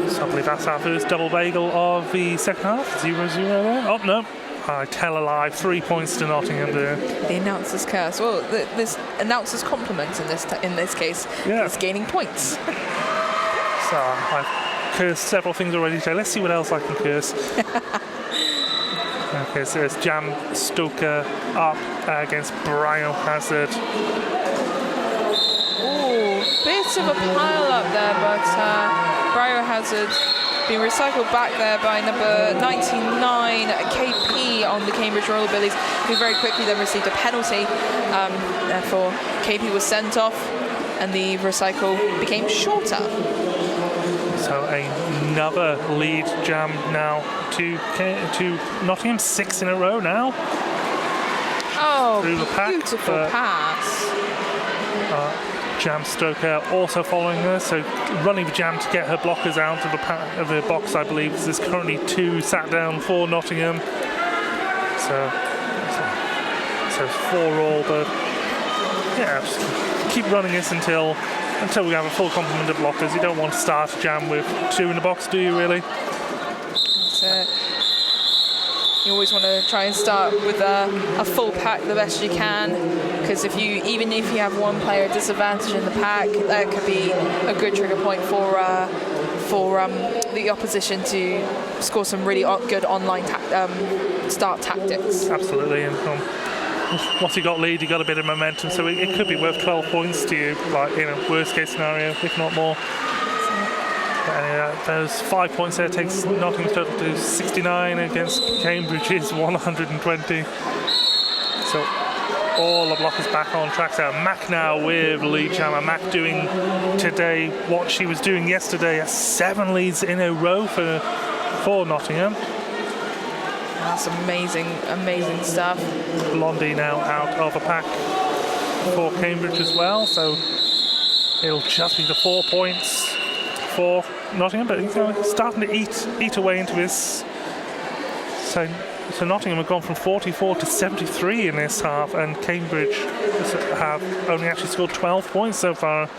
So I believe that's our first double bagel of the second half. 0-0 there. Oh, no. I tell a lie. 3 points to Nottingham there. The announcer's curse. Well, this announcer's compliment in this case is gaining points. So I've cursed several things already today. Let's see what else I can curse. Okay, so there's Jam Stoker up against Biohazard. Ooh, bit of a pile up there, but Biohazard being recycled back there by number 99 KP on the Cambridge Royal Billies, who very quickly then received a penalty. Therefore, KP was sent off, and the recycle became shorter. So another lead jam now to Nottingham, 6 in a row now. Oh, through the pack, beautiful pass. Jam Stoker also following her, so running the jam to get her blockers out of the box, I believe. There's currently 2 sat down for Nottingham. So it's 4 all, but yeah, just keep running this until we have a full complement of blockers. You don't want to start a jam with 2 in the box, do you really? You always want to try and start with a full pack the best you can, because even if you have one player disadvantage in the pack, that could be a good trigger point for the opposition to score some really good online start tactics. Absolutely, and once you got lead, you got a bit of momentum, so it could be worth 12 points to you, like worst case scenario, if not more. Those 5 points there takes Nottingham's total to 69 against Cambridge's 120. So all the blockers back on track. So Mac now with lead jammer. Mac doing today what she was doing yesterday, 7 leads in a row for Nottingham. That's amazing stuff. Blondie now out of a pack for Cambridge as well, so it'll just be the 4 points for Nottingham, but starting to eat away into this. So Nottingham have gone from 44 to 73 in this half, and Cambridge have only actually scored 12 points so far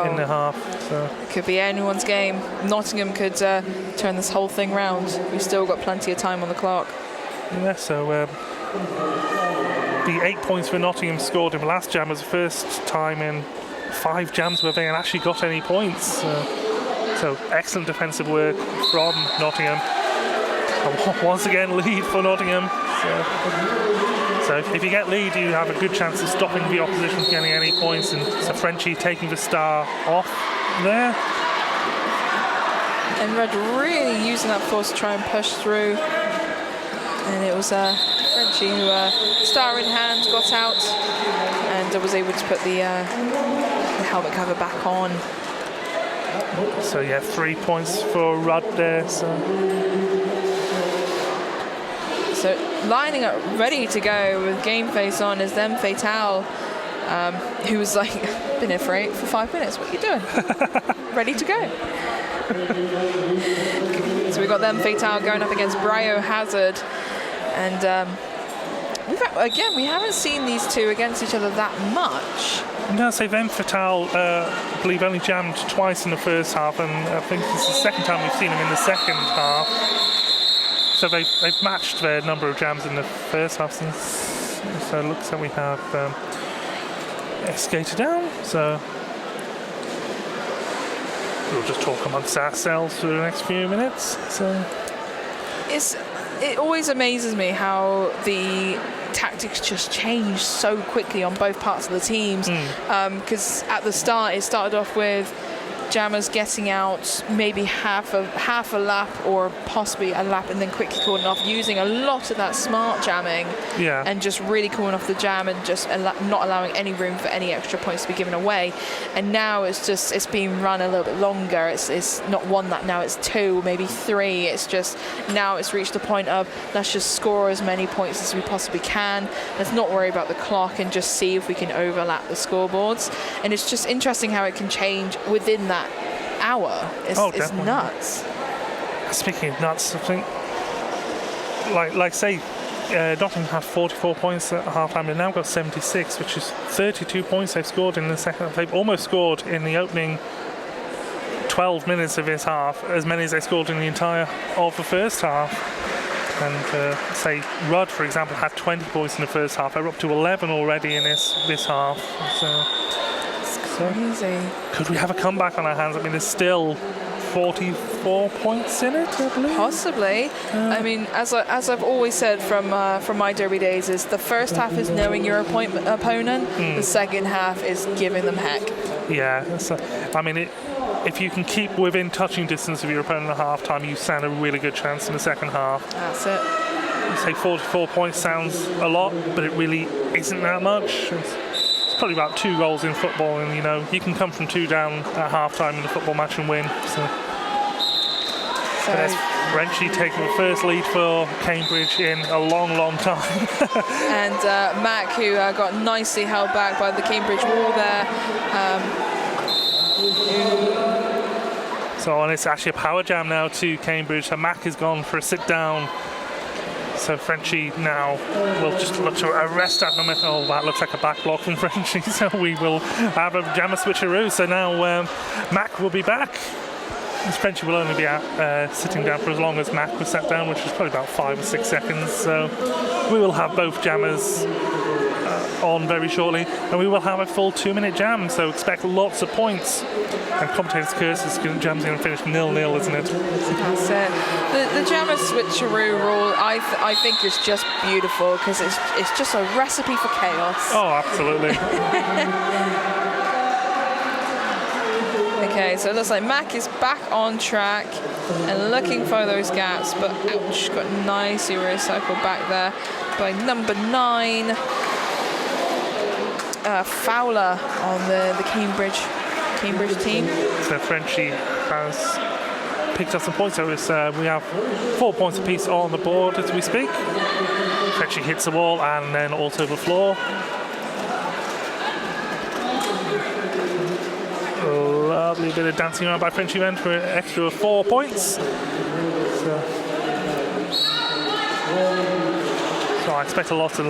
in the half. So it could be anyone's game. Nottingham could turn this whole thing round. We've still got plenty of time on the clock. Yeah, so the 8 points for Nottingham scored in the last jam was the first time in 5 jams where they had actually got any points. So excellent defensive work from Nottingham. And once again, lead for Nottingham. So if you get lead, you have a good chance of stopping the opposition from getting any points. And so Frenchie taking the star off there. And Red really using that force to try and push through. And it was Frenchie who, star in hand, got out and was able to put the helmet cover back on. So yeah, 3 points for Rudd there. So lining up, ready to go with game face on is them Fatale, who was like, been here for 5 minutes. What are you doing? Ready to go. So we got them Fatale going up against Biohazard, and we haven't seen these two against each other that much. No, so Them Fatale, I believe, only jammed twice in the first half, and I think this is the second time we've seen them in the second half. So they've matched their number of jams in the first half since. So it looks like we have Skater down. So we'll just talk amongst ourselves for the next few minutes. So it always amazes me how the tactics just change so quickly on both parts of the teams. Because at the start, it started off with jammers getting out maybe half a lap or possibly a lap and then quickly calling off, using a lot of that smart jamming, and just really calling off the jam and just not allowing any room for any extra points to be given away. And now it's being run a little bit longer. It's not one lap now, it's 2, maybe 3. It's just now it's reached the point of let's just score as many points as we possibly can. Let's not worry about the clock and just see if we can overlap the scoreboards. And it's just interesting how it can change within that hour. It's nuts. Speaking of nuts, I think, like say, Nottingham had 44 points at half-time. They've now got 76, which is 32 points they've scored in the second. They've almost scored in the opening 12 minutes of this half, as many as they scored in the entire of the first half. And say Rudd, for example, had 20 points in the first half. They're up to 11 already in this half. So crazy. Could we have a comeback on our hands? I mean, there's still 44 points in it, I believe. Possibly. I mean, as I've always said from my Derby days, is the first half is knowing your opponent. The second half is giving them heck. Yeah. So, I mean, if you can keep within touching distance of your opponent at half-time, you stand a really good chance in the second half. That's it. You say 44 points sounds a lot, but it really isn't that much. It's probably about 2 goals in football, and you can come from 2 down at half-time in a football match and win. So that's Frenchy taking the first lead for Cambridge in a long, long time. And Mac, who got nicely held back by the Cambridge wall there. So and it's actually a power jam now to Cambridge. So Mac has gone for a sit-down. So Frenchy now will just look to arrest that moment. Oh, that looks like a back block from Frenchy. So we will have a jammer switcheroo. So now Mac will be back. Frenchy will only be sitting down for as long as Mac was sat down, which is probably about 5 or 6 seconds. So we will have both jammers on very shortly, and we will have a full 2-minute jam. So expect lots of points. And commentators' curses, jam's going to finish 0-0, isn't it? That's it. The jammer switcheroo rule, I think, is just beautiful because it's just a recipe for chaos. Oh, absolutely. Okay, so it looks like Mac is back on track and looking for those gaps, but ouch, got nicely recycled back there by number 9, Fowler on the Cambridge team. So Frenchy has picked up some points. So we have 4 points apiece on the board as we speak. Frenchy hits the wall and then also the floor. Lovely bit of dancing around by Frenchy then for an extra 4 points. So I expect a lot of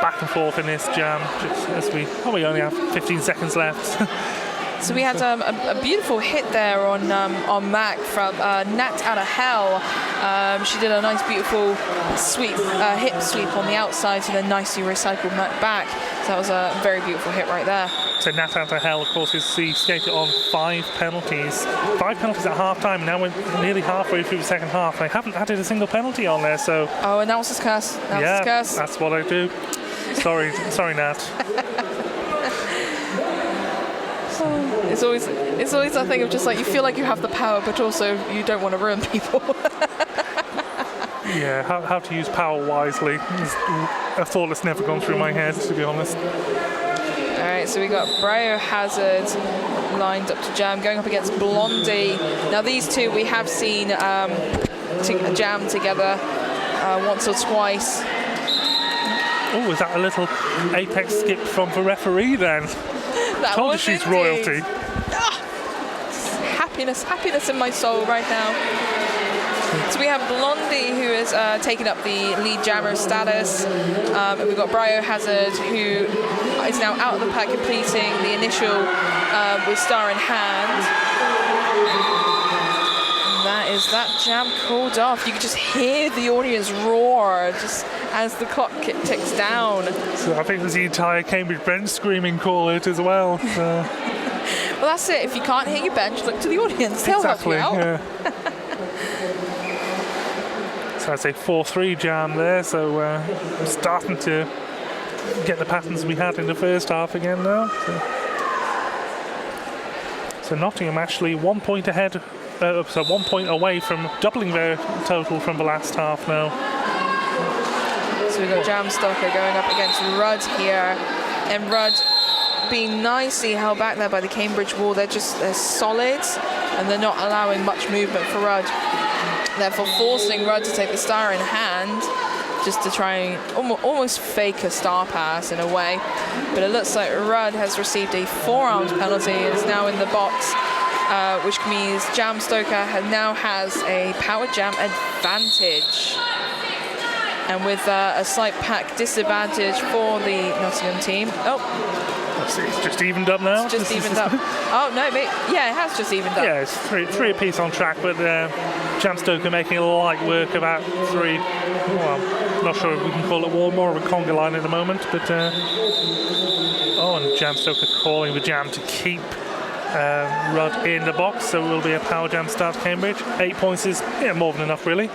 back and forth in this jam, just as we only have 15 seconds left. So we had a beautiful hit there on Mac from Nat out of Hell. She did a nice, beautiful sweep, hip sweep on the outside, and then nicely recycled Mac back. So that was a very beautiful hit right there. So Nat out of Hell, of course, is skated on 5 penalties. 5 penalties at half-time. Now we're nearly halfway through the second half. They haven't added a single penalty on there, so... Oh, announcer's curse. Announcer's curse. That's what I do. Sorry, Nat. It's always that thing of just like you feel like you have the power, but also you don't want to ruin people. Yeah, how to use power wisely is a thought that's never gone through my head, to be honest. All right, so we got Biohazard lined up to jam, going up against Blondie. Now these two we have seen jam together once or twice. Oh, is that a little apex skip from the referee then? That told her she's royalty. Happiness in my soul right now. So we have Blondie, who is taking up the lead jammer status. And we've got Biohazard, who is now out of the pack, completing the initial with star in hand. And that jam called off. You could just hear the audience roar just as the clock ticks down. So I think there's the entire Cambridge bench screaming call it as well. So. Well, that's it. If you can't hear your bench, look to the audience. They'll help you out. Yeah. So that's a 4-3 jam there. So starting to get the patterns we had in the first half again now. So. So Nottingham actually 1 point ahead, so 1 point away from doubling their total from the last half now. So we've got Jamstoker going up against Rudd here, and Rudd being nicely held back there by the Cambridge wall. They're solid, and they're not allowing much movement for Rudd, therefore forcing Rudd to take the star in hand, just to try and almost fake a star pass in a way. But it looks like Rudd has received a 4-arms penalty and is now in the box, which means Jamstoker now has a power jam advantage. And with a slight pack disadvantage for the Nottingham team. Oh, it's just evened up now. It's just evened up. Oh, no, yeah, it has just evened up. Yeah, it's three apiece on track, but Jamstoker making light work of that 3. Well, not sure if we can call it more of a conga line at the moment, but and Jamstoker calling the jam to keep Rudd in the box, so it will be a power jam start to Cambridge. 8 points is more than enough, really.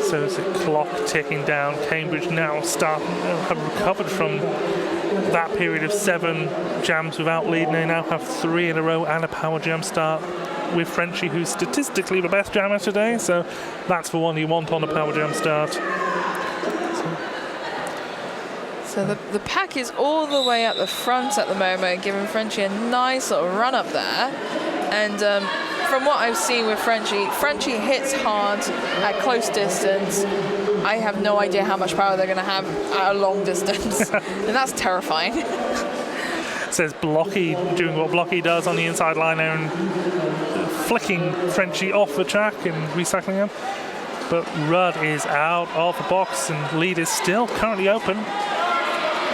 So there's a clock ticking down. Cambridge now have recovered from that period of 7 jams without leading. They now have 3 in a row and a power jam start with Frenchie, who's statistically the best jammer today. So that's the one you want on a power jam start. So the pack is all the way at the front at the moment, giving Frenchie a nice little run up there. And from what I've seen with Frenchie hits hard at close distance. I have no idea how much power they're going to have at a long distance. And that's terrifying. It says Blocky doing what Blocky does on the inside line there and flicking Frenchie off the track and recycling him. But Rudd is out of the box and lead is still currently open.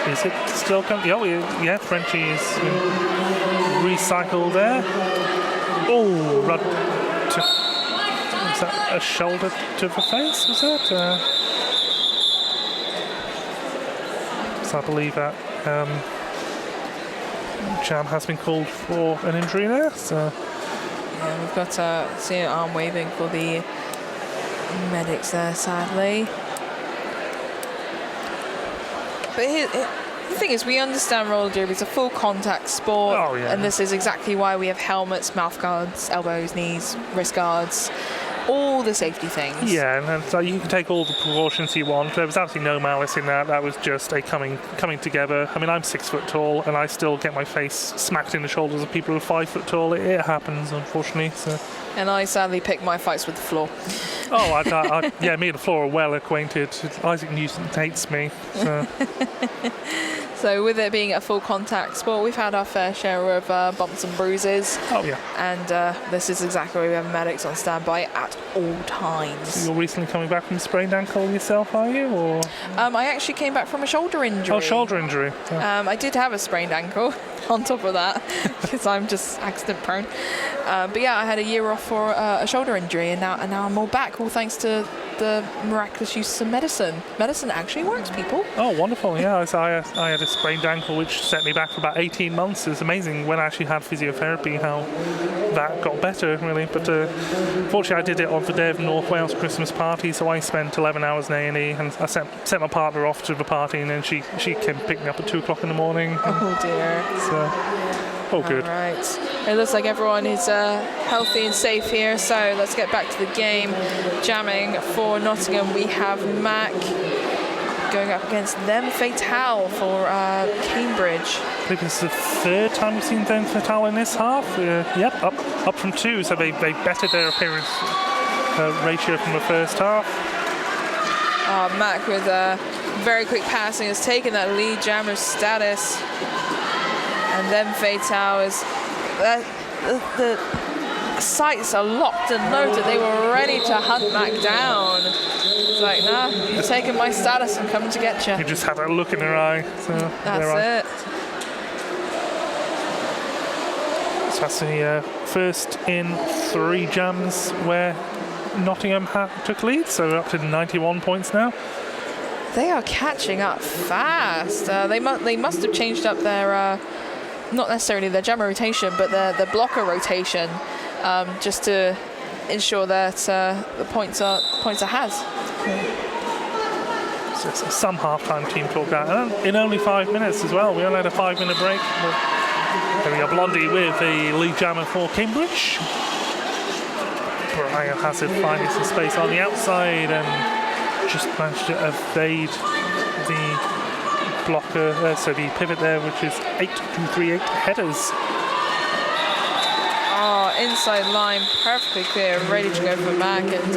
Is it still coming? Oh, yeah, Frenchie is recycled there. Oh, Rudd took, was that a shoulder to the face, was that? So I believe that jam has been called for an injury there. So yeah, we've got seeing arm waving for the medics there, sadly. But the thing is, we understand roller derby is a full contact sport, and this is exactly why we have helmets, mouth guards, elbows, knees, wrist guards, all the safety things. Yeah, and so you can take all the precautions you want. There was absolutely no malice in that. That was just a coming together. I mean, I'm 6 foot tall, and I still get my face smacked in the shoulders of people who are 5 foot tall. It happens, unfortunately. So. And I sadly pick my fights with the floor. Oh, yeah, me and the floor are well acquainted. Isaac Newton hates me. So. So with it being a full contact sport, we've had our fair share of bumps and bruises. Oh, yeah. And this is exactly why we have medics on standby at all times. So you're recently coming back from a sprained ankle yourself, are you? Or? I actually came back from a shoulder injury. Oh, shoulder injury. Yeah. I did have a sprained ankle on top of that because I'm just accident prone. But yeah, I had a year off for a shoulder injury, and now I'm all back, all thanks to the miraculous use of medicine. Medicine actually works, people. Oh, wonderful. Yeah, I had a sprained ankle which set me back for about 18 months. It's amazing when I actually had physiotherapy how that got better, really. But fortunately I did it on the day of North Wales Christmas party, so I spent 11 hours in A&E, and I sent my partner off to the party, and then she came pick me up at 2 o'clock in the morning. Oh dear. So all good. All right. It looks like everyone is healthy and safe here, so let's get back to the game. Jamming for Nottingham, we have Mac going up against Them Fatale for Cambridge. I believe this is the 3rd time we've seen Them Fatale in this half. Yep, up from 2, so they bettered their appearance ratio from the first half. Mac with a very quick passing has taken that lead jammer status. And Them Fatale is... the sights are locked and loaded. They were ready to hunt Mac down. It's like, nah, you've taken my status and come to get you. You just had a look in her eye. So that's it. So that's the first in 3 jams where Nottingham took lead. So we're up to 91 points now. They are catching up fast. They must have changed up their... not necessarily their jammer rotation, but the blocker rotation, just to ensure that the points are had. So some half-time team talk out, and in only 5 minutes as well. We only had a 5-minute break. There we go, Blondie with a lead jammer for Cambridge. Biohazard finding some space on the outside and just managed to evade the blocker, so the pivot there, which is 8-2-3-8 headers. Oh, inside line, perfectly clear, ready to go for Mac, and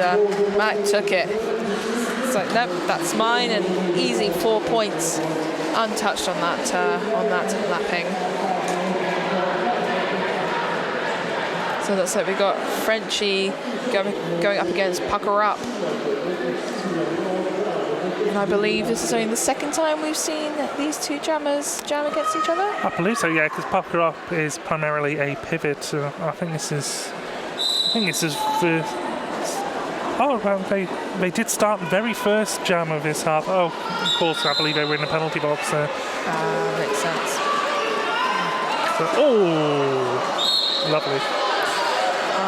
Mac took it. It's like, nope, that's mine, and easy 4 points, untouched on that lapping. So that's like we've got Frenchie going up against Pucker Up. And I believe this is only the second time we've seen these two jammers jam against each other. I believe so, yeah, because Pucker Up is primarily a pivot. I think this is the. Oh, well, they did start the very first jam of this half. Oh, of course, I believe they were in the penalty box. Makes sense. So, oh, lovely.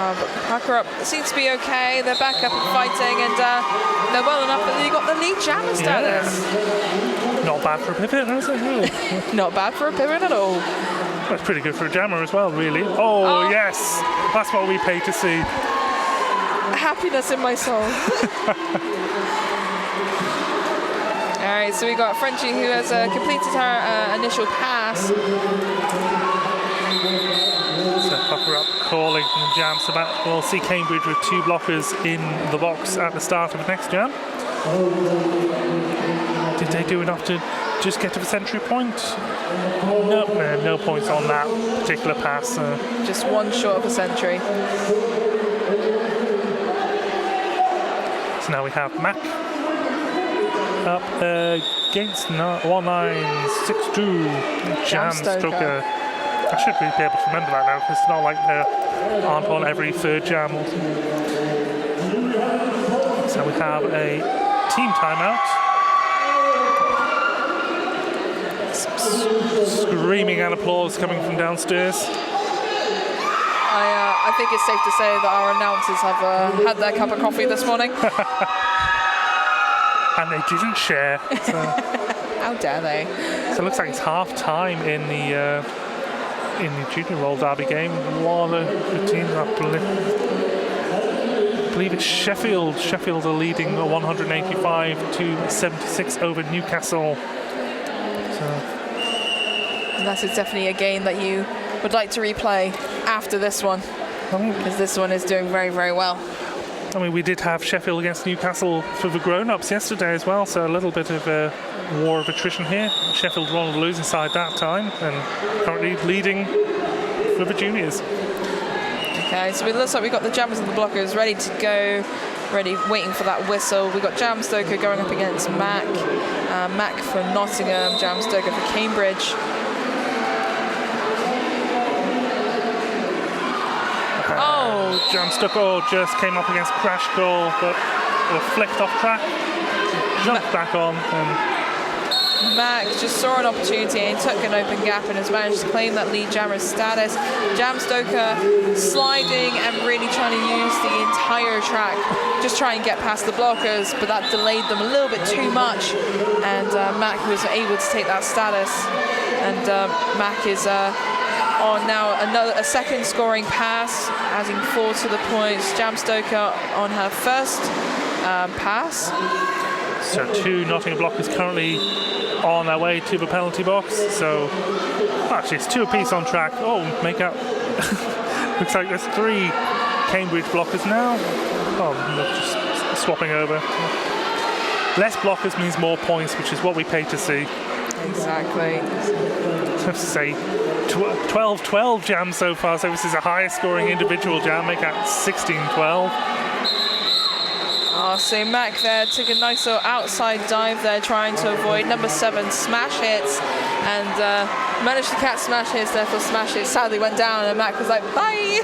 But Pucker Up seems to be okay. They're back up and fighting, and they're well enough that they got the lead jammer status. Yeah. Not bad for a pivot, is it, really? Not bad for a pivot at all. That's pretty good for a jammer as well, really. Oh, yes, that's what we pay to see. Happiness in my soul. All right, so we got Frenchie, who has completed her initial pass. So Pucker Up calling the jam, so that we'll see Cambridge with 2 blockers in the box at the start of the next jam. Did they do enough to just get to the century point? No points on that particular pass. Just one short of a century. So now we have Mac up against 1962 Jam Stoker. I should be able to remember that now, because it's not like they aren't on every third jam. So we have a team timeout. Screaming and applause coming from downstairs. I think it's safe to say that our announcers have had their cup of coffee this morning. And they didn't share. So. How dare they? So it looks like it's half time in the junior roll derby game. One of the teams, I believe it's Sheffield. Sheffield are leading 185-76 over Newcastle. So. And that is definitely a game that you would like to replay after this one, because this one is doing very, very well. I mean, we did have Sheffield against Newcastle for the grown-ups yesterday as well, so a little bit of a war of attrition here. Sheffield were on the losing side that time, and currently leading for the juniors. Okay, so it looks like we've got the jammers and the blockers ready to go, waiting for that whistle. We've got Jam Stoker going up against Mac. Mac from Nottingham, Jam Stoker for Cambridge. Jam Stoker just came up against Crash Call, but were flicked off track, jumped back on, and Mac just saw an opportunity and took an open gap and has managed to claim that lead jammer status. Jam Stoker sliding and really trying to use the entire track, just try and get past the blockers, but that delayed them a little bit too much, and Mac was able to take that status, and Mac is on now a second scoring pass, adding 4 to the points. Jam Stoker on her first pass. So 2 Nottingham blockers currently on their way to the penalty box. So actually it's 2 apiece on track. Oh, make up. Looks like there's 3 Cambridge blockers now. Oh, look, just swapping over. Less blockers means more points, which is what we pay to see. Exactly. Let's say 12-12 jam so far, so this is the highest scoring individual jam, make that 16-12. Oh, so Mac there took a nice little outside dive there, trying to avoid number 7 smash hits, and managed to catch smash hits, therefore smash hits sadly went down, and Mac was like, bye!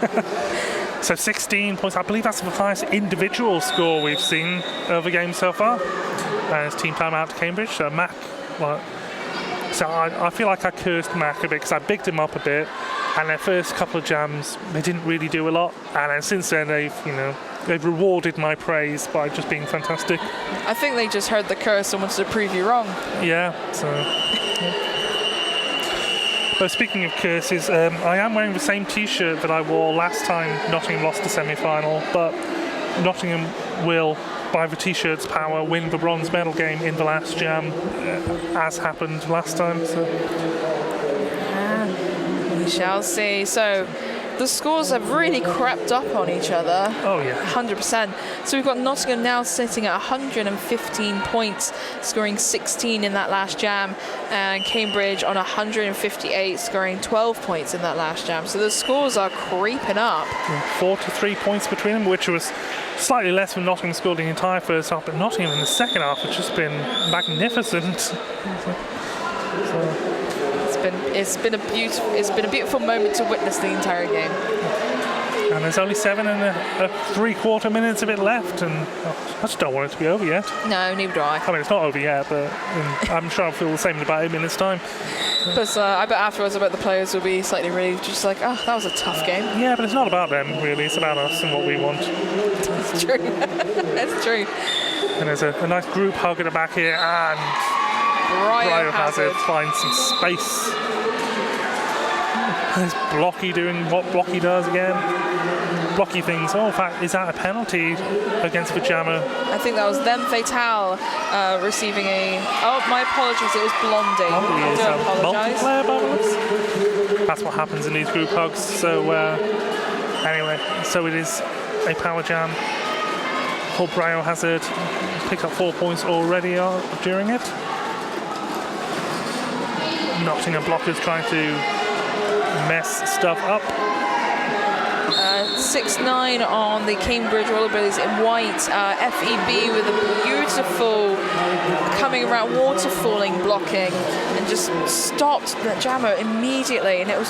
So 16 points, I believe that's the highest individual score we've seen of the game so far. And it's team timeout to Cambridge, so Mac, well, so I feel like I cursed Mac a bit because I bigged him up a bit, and their first couple of jams they didn't really do a lot, and then since then they've rewarded my praise by just being fantastic. I think they just heard the curse and wanted to prove you wrong. Yeah. So. But speaking of curses, I am wearing the same T-shirt that I wore last time Nottingham lost the semi-final, but Nottingham will, by the T-shirt's power, win the bronze medal game in the last jam, as happened last time. So. We shall see. So the scores have really crept up on each other. Oh, yeah. 100%. So we've got Nottingham now sitting at 115 points, scoring 16 in that last jam, and Cambridge on 158, scoring 12 points in that last jam. So the scores are creeping up. 43 points between them, which was slightly less than Nottingham scored the entire first half, but Nottingham in the second half has just been magnificent. So. It's been a beautiful moment to witness the entire game. And there's only 7 and a 3/4 minutes of it left, and I just don't want it to be over yet. No, neither do I. I mean, it's not over yet, but I'm sure I'll feel the same in about 8 minutes' time. But I bet afterwards, the players will be slightly relieved, just like, oh, that was a tough game. Yeah, but it's not about them, really. It's about us and what we want. It's true. It's true. And there's a nice group hug at the back here, and Biohazard finds some space. There's Blocky doing what Blocky does again. Blocky things. Oh, in fact, is that a penalty against the jammer? I think that was them Fatale receiving a... Oh, my apologies, it was Blondie. Blondie is I do apologise. Multiplayer bubbles. That's what happens in these group hugs. So, anyway, so it is a power jam. Hull Biohazard picked up 4 points already during it. Nottingham blockers trying to mess stuff up. 6-9 on the Cambridge Rollerbillies in white. FEB with a beautiful coming around, waterfalling blocking, and just stopped the jammer immediately. And it was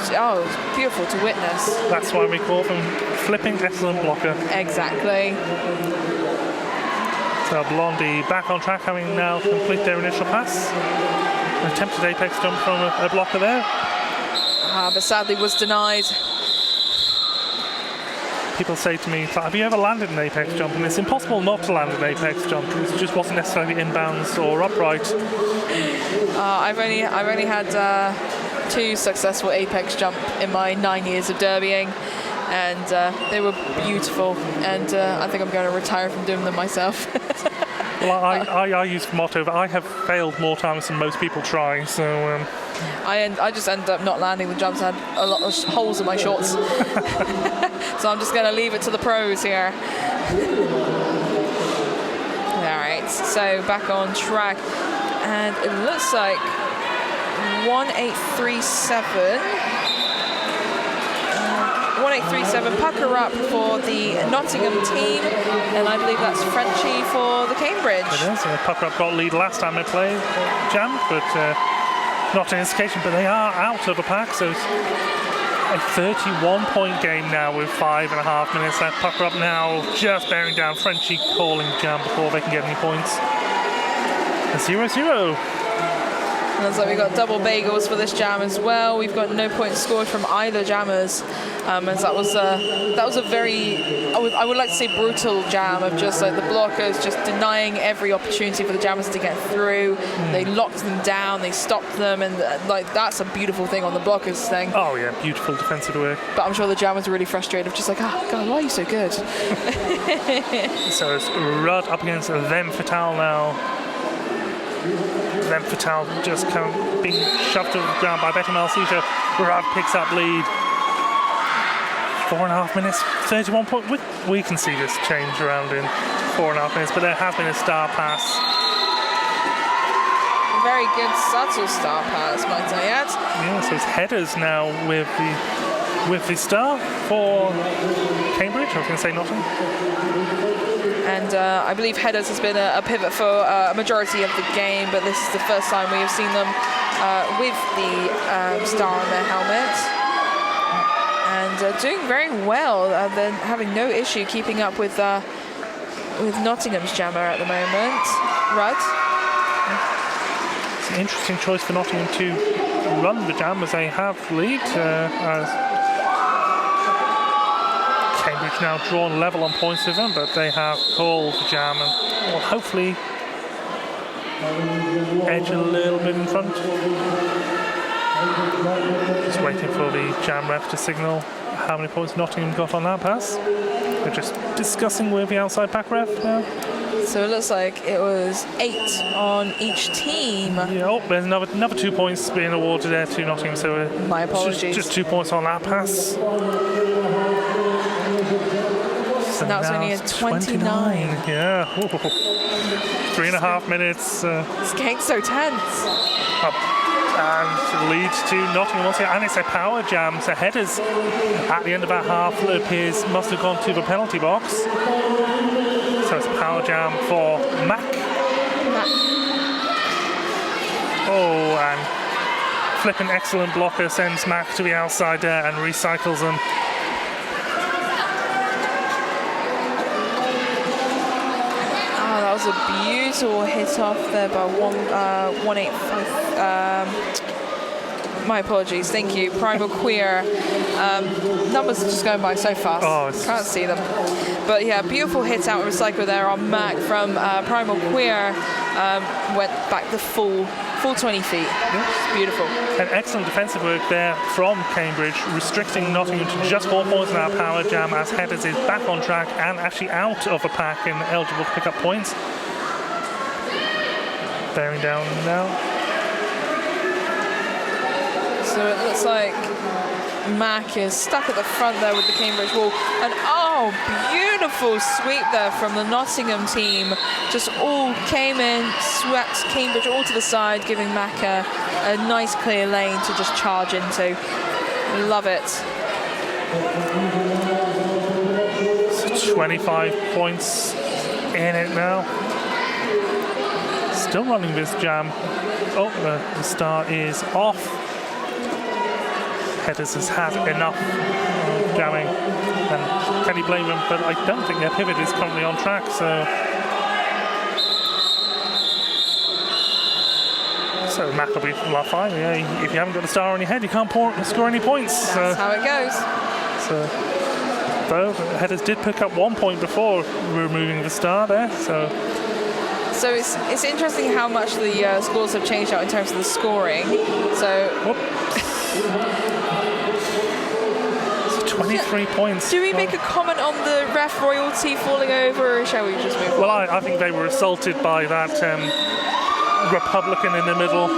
beautiful to witness. That's why we call them flipping excellent blocker. Exactly. So Blondie back on track, having now complete their initial pass. An attempted apex jump from a blocker there. But sadly was denied. People say to me, have you ever landed an apex jump? And it's impossible not to land an apex jump. It just wasn't necessarily inbounds or upright. I've only had 2 successful apex jump in my 9 years of derbying, and they were beautiful. And I think I'm going to retire from doing them myself. Well, I use the motto that I have failed more times than most people try, so... I just ended up not landing the jumps. I had a lot of holes in my shorts. So I'm just going to leave it to the pros here. Alright, so back on track. And it looks like 1837. 1837 pucker up for the Nottingham team, and I believe that's Frenchie for the Cambridge. It is. Pucker up got lead last time they played jam, but not in this occasion. But they are out of the pack, so it's a 31-point game now with 5.5 minutes left. Pucker up now, just bearing down Frenchie, calling jam before they can get any points. 0-0. And looks like we've got double bagels for this jam as well. We've got no points scored from either jammers, as that was a very, I would like to say, brutal jam of just like the blockers just denying every opportunity for the jammers to get through. They locked them down, they stopped them, and like that's a beautiful thing on the blockers thing. Oh yeah, beautiful defensive work. But I'm sure the jammers were really frustrated, just like, oh God, why are you so good? So it's Rudd up against them Fatale now. Then Fatale just being shoved to the ground by Betty Malsija. Rudd picks up lead. 4.5 minutes, 31 points. We can see this change around in 4.5 minutes, but there has been a star pass. Very good, subtle star pass, might I add. Yeah, so it's headers now with the star for Cambridge. I was going to say Nottingham. And I believe headers has been a pivot for a majority of the game, but this is the first time we have seen them with the star on their helmet. And doing very well. They're having no issue keeping up with Nottingham's jammer at the moment. Rudd. It's an interesting choice for Nottingham to run the jam as they have lead. As Cambridge now drawn level on points with them, but they have called the jam and will hopefully edge a little bit in front. Just waiting for the Jam ref to signal how many points Nottingham got on that pass. They're just discussing with the outside pack ref now. So it looks like it was 8 on each team. Yeah, oh, there's another 2 points being awarded there to Nottingham. So my apologies. Just 2 points on that pass. So that was only a 29. Yeah. Ooh. 3.5 minutes. It's getting so tense. And leads to Nottingham once again. And it's a power jam. So headers at the end of that half, it appears, must have gone to the penalty box. So it's a power jam for Mac. Oh, and flipping excellent blocker sends Mac to the outside there and recycles them. That was a beautiful hit off there by 185. My apologies, thank you. Primal Queer. Numbers are just going by so fast. Oh, can't see them. But yeah, beautiful hit out and recycle there on Mac from Primal Queer. Went back the full 20 feet. Yeah. Beautiful. An excellent defensive work there from Cambridge, restricting Nottingham to just 4 points in our power jam as Headers is back on track and actually out of a pack and eligible to pick up points. Bearing down now. So it looks like Mac is stuck at the front there with the Cambridge wall. And oh, beautiful sweep there from the Nottingham team. Just all came in, swept Cambridge all to the side, giving Mac a nice clear lane to just charge into. Love it. So 25 points in it now. Still running this jam. Oh, the start is off. Headers has had enough jamming, and can you blame them? But I don't think their pivot is currently on track. So Mac will be fine. Yeah, if you haven't got a star on your head, you can't score any points. That's how it goes. Though Headers did pick up 1 point before removing the star there. So it's interesting how much the scores have changed out in terms of the scoring. So. 23 points. Do we make a comment on the ref royalty falling over, or shall we just move on? Well, I think they were assaulted by that Republican in the middle.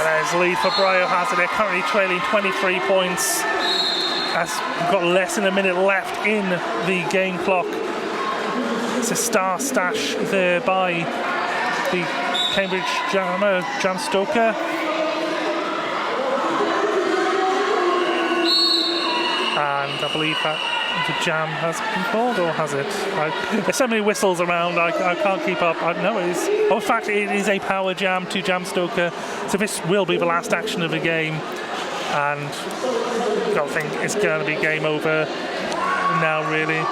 There's lead for Biohazard. They're currently trailing 23 points. As we've got less than a minute left in the game clock. It's a star stash there by the Cambridge Jam Stoker. And I believe that the jam has been called, or has it? There's so many whistles around, I can't keep up. No, it is. Oh, in fact, it is a power jam to Jam Stoker. So this will be the last action of the game. And I don't think it's going to be game over now, really.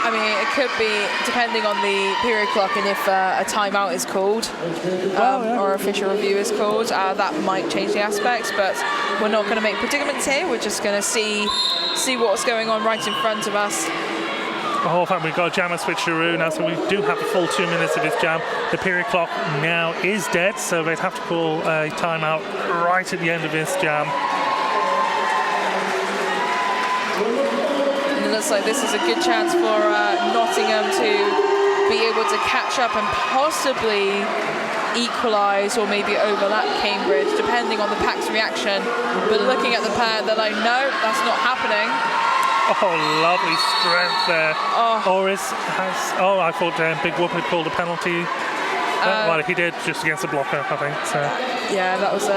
I mean, it could be, depending on the period clock and if a timeout is called or official review is called, that might change the aspects, but we're not going to make predicaments here. We're just going to see what's going on right in front of us. Oh, in fact, we've got a jammer switcheroo now, so we do have the full 2 minutes of this jam. The period clock now is dead, so they'd have to call a timeout right at the end of this jam. It looks like this is a good chance for Nottingham to be able to catch up and possibly equalise or maybe overlap Cambridge, depending on the pack's reaction. But looking at the pack, they're like, no, that's not happening. Oh, lovely strength there. I thought Big Whoop had called a penalty. Well, he did, just against the blocker, I think. So. Yeah, that was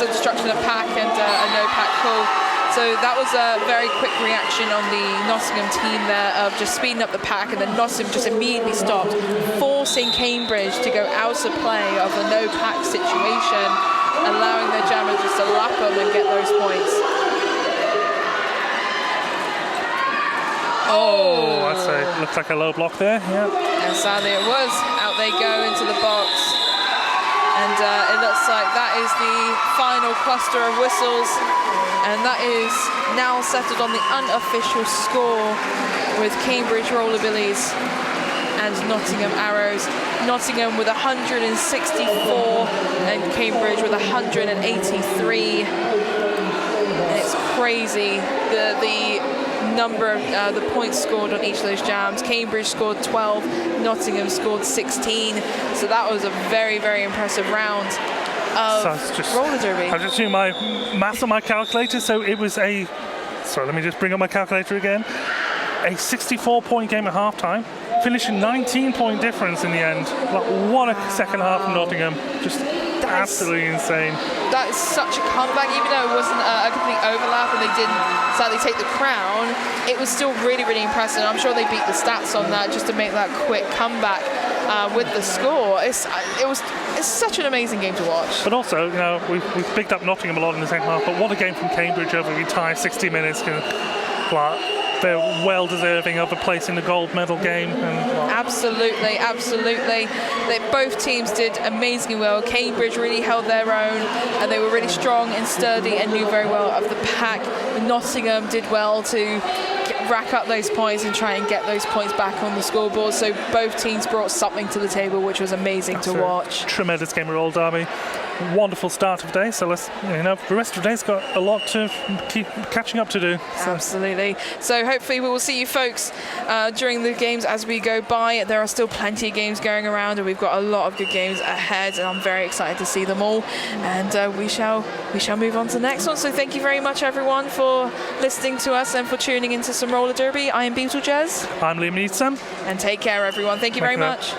a destruction of pack and a no pack call. So that was a very quick reaction on the Nottingham team there of just speeding up the pack, and then Nottingham just immediately stopped, forcing Cambridge to go out of play of a no pack situation, allowing their jammers just to lap them and get those points. Oh, looks like a low block there, yeah. And sadly it was. Out they go into the box. And it looks like that is the final cluster of whistles. And that is now settled on the unofficial score with Cambridge Roller Billies and Nottingham Arrows. Nottingham with 164 and Cambridge with 183. And it's crazy the number of the points scored on each of those jams. Cambridge scored 12, Nottingham scored 16. So that was a very, very impressive round of roller derby. I'm just doing my maths on my calculator. So it was sorry, let me just bring up my calculator again. A 64-point game at halftime, finishing 19-point difference in the end. Like, what a second half from Nottingham. Just absolutely insane. That is such a comeback, even though it wasn't a complete overlap and they didn't sadly take the crown, it was still really, really impressive. I'm sure they beat the stats on that just to make that quick comeback with the score. It's such an amazing game to watch. But also, you know, we've picked up Nottingham a lot in the second half, but what a game from Cambridge over the entire 60 minutes. They're well deserving of a place in the gold medal game. Absolutely, absolutely. Both teams did amazingly well. Cambridge really held their own, and they were really strong and sturdy and knew very well of the pack. Nottingham did well to rack up those points and try and get those points back on the scoreboard. So both teams brought something to the table, which was amazing to watch. Tremendous game of roll derby. Wonderful start of the day, so the rest of the day's got a lot to keep catching up to do. So. Absolutely. So hopefully we will see you folks during the games as we go by. There are still plenty of games going around, and we've got a lot of good games ahead, and I'm very excited to see them all. And we shall move on to the next one. So thank you very much, everyone, for listening to us and for tuning into some roller derby. I am Beetlejuice. I'm Liam Neeson. And take care, everyone. Thank you very much.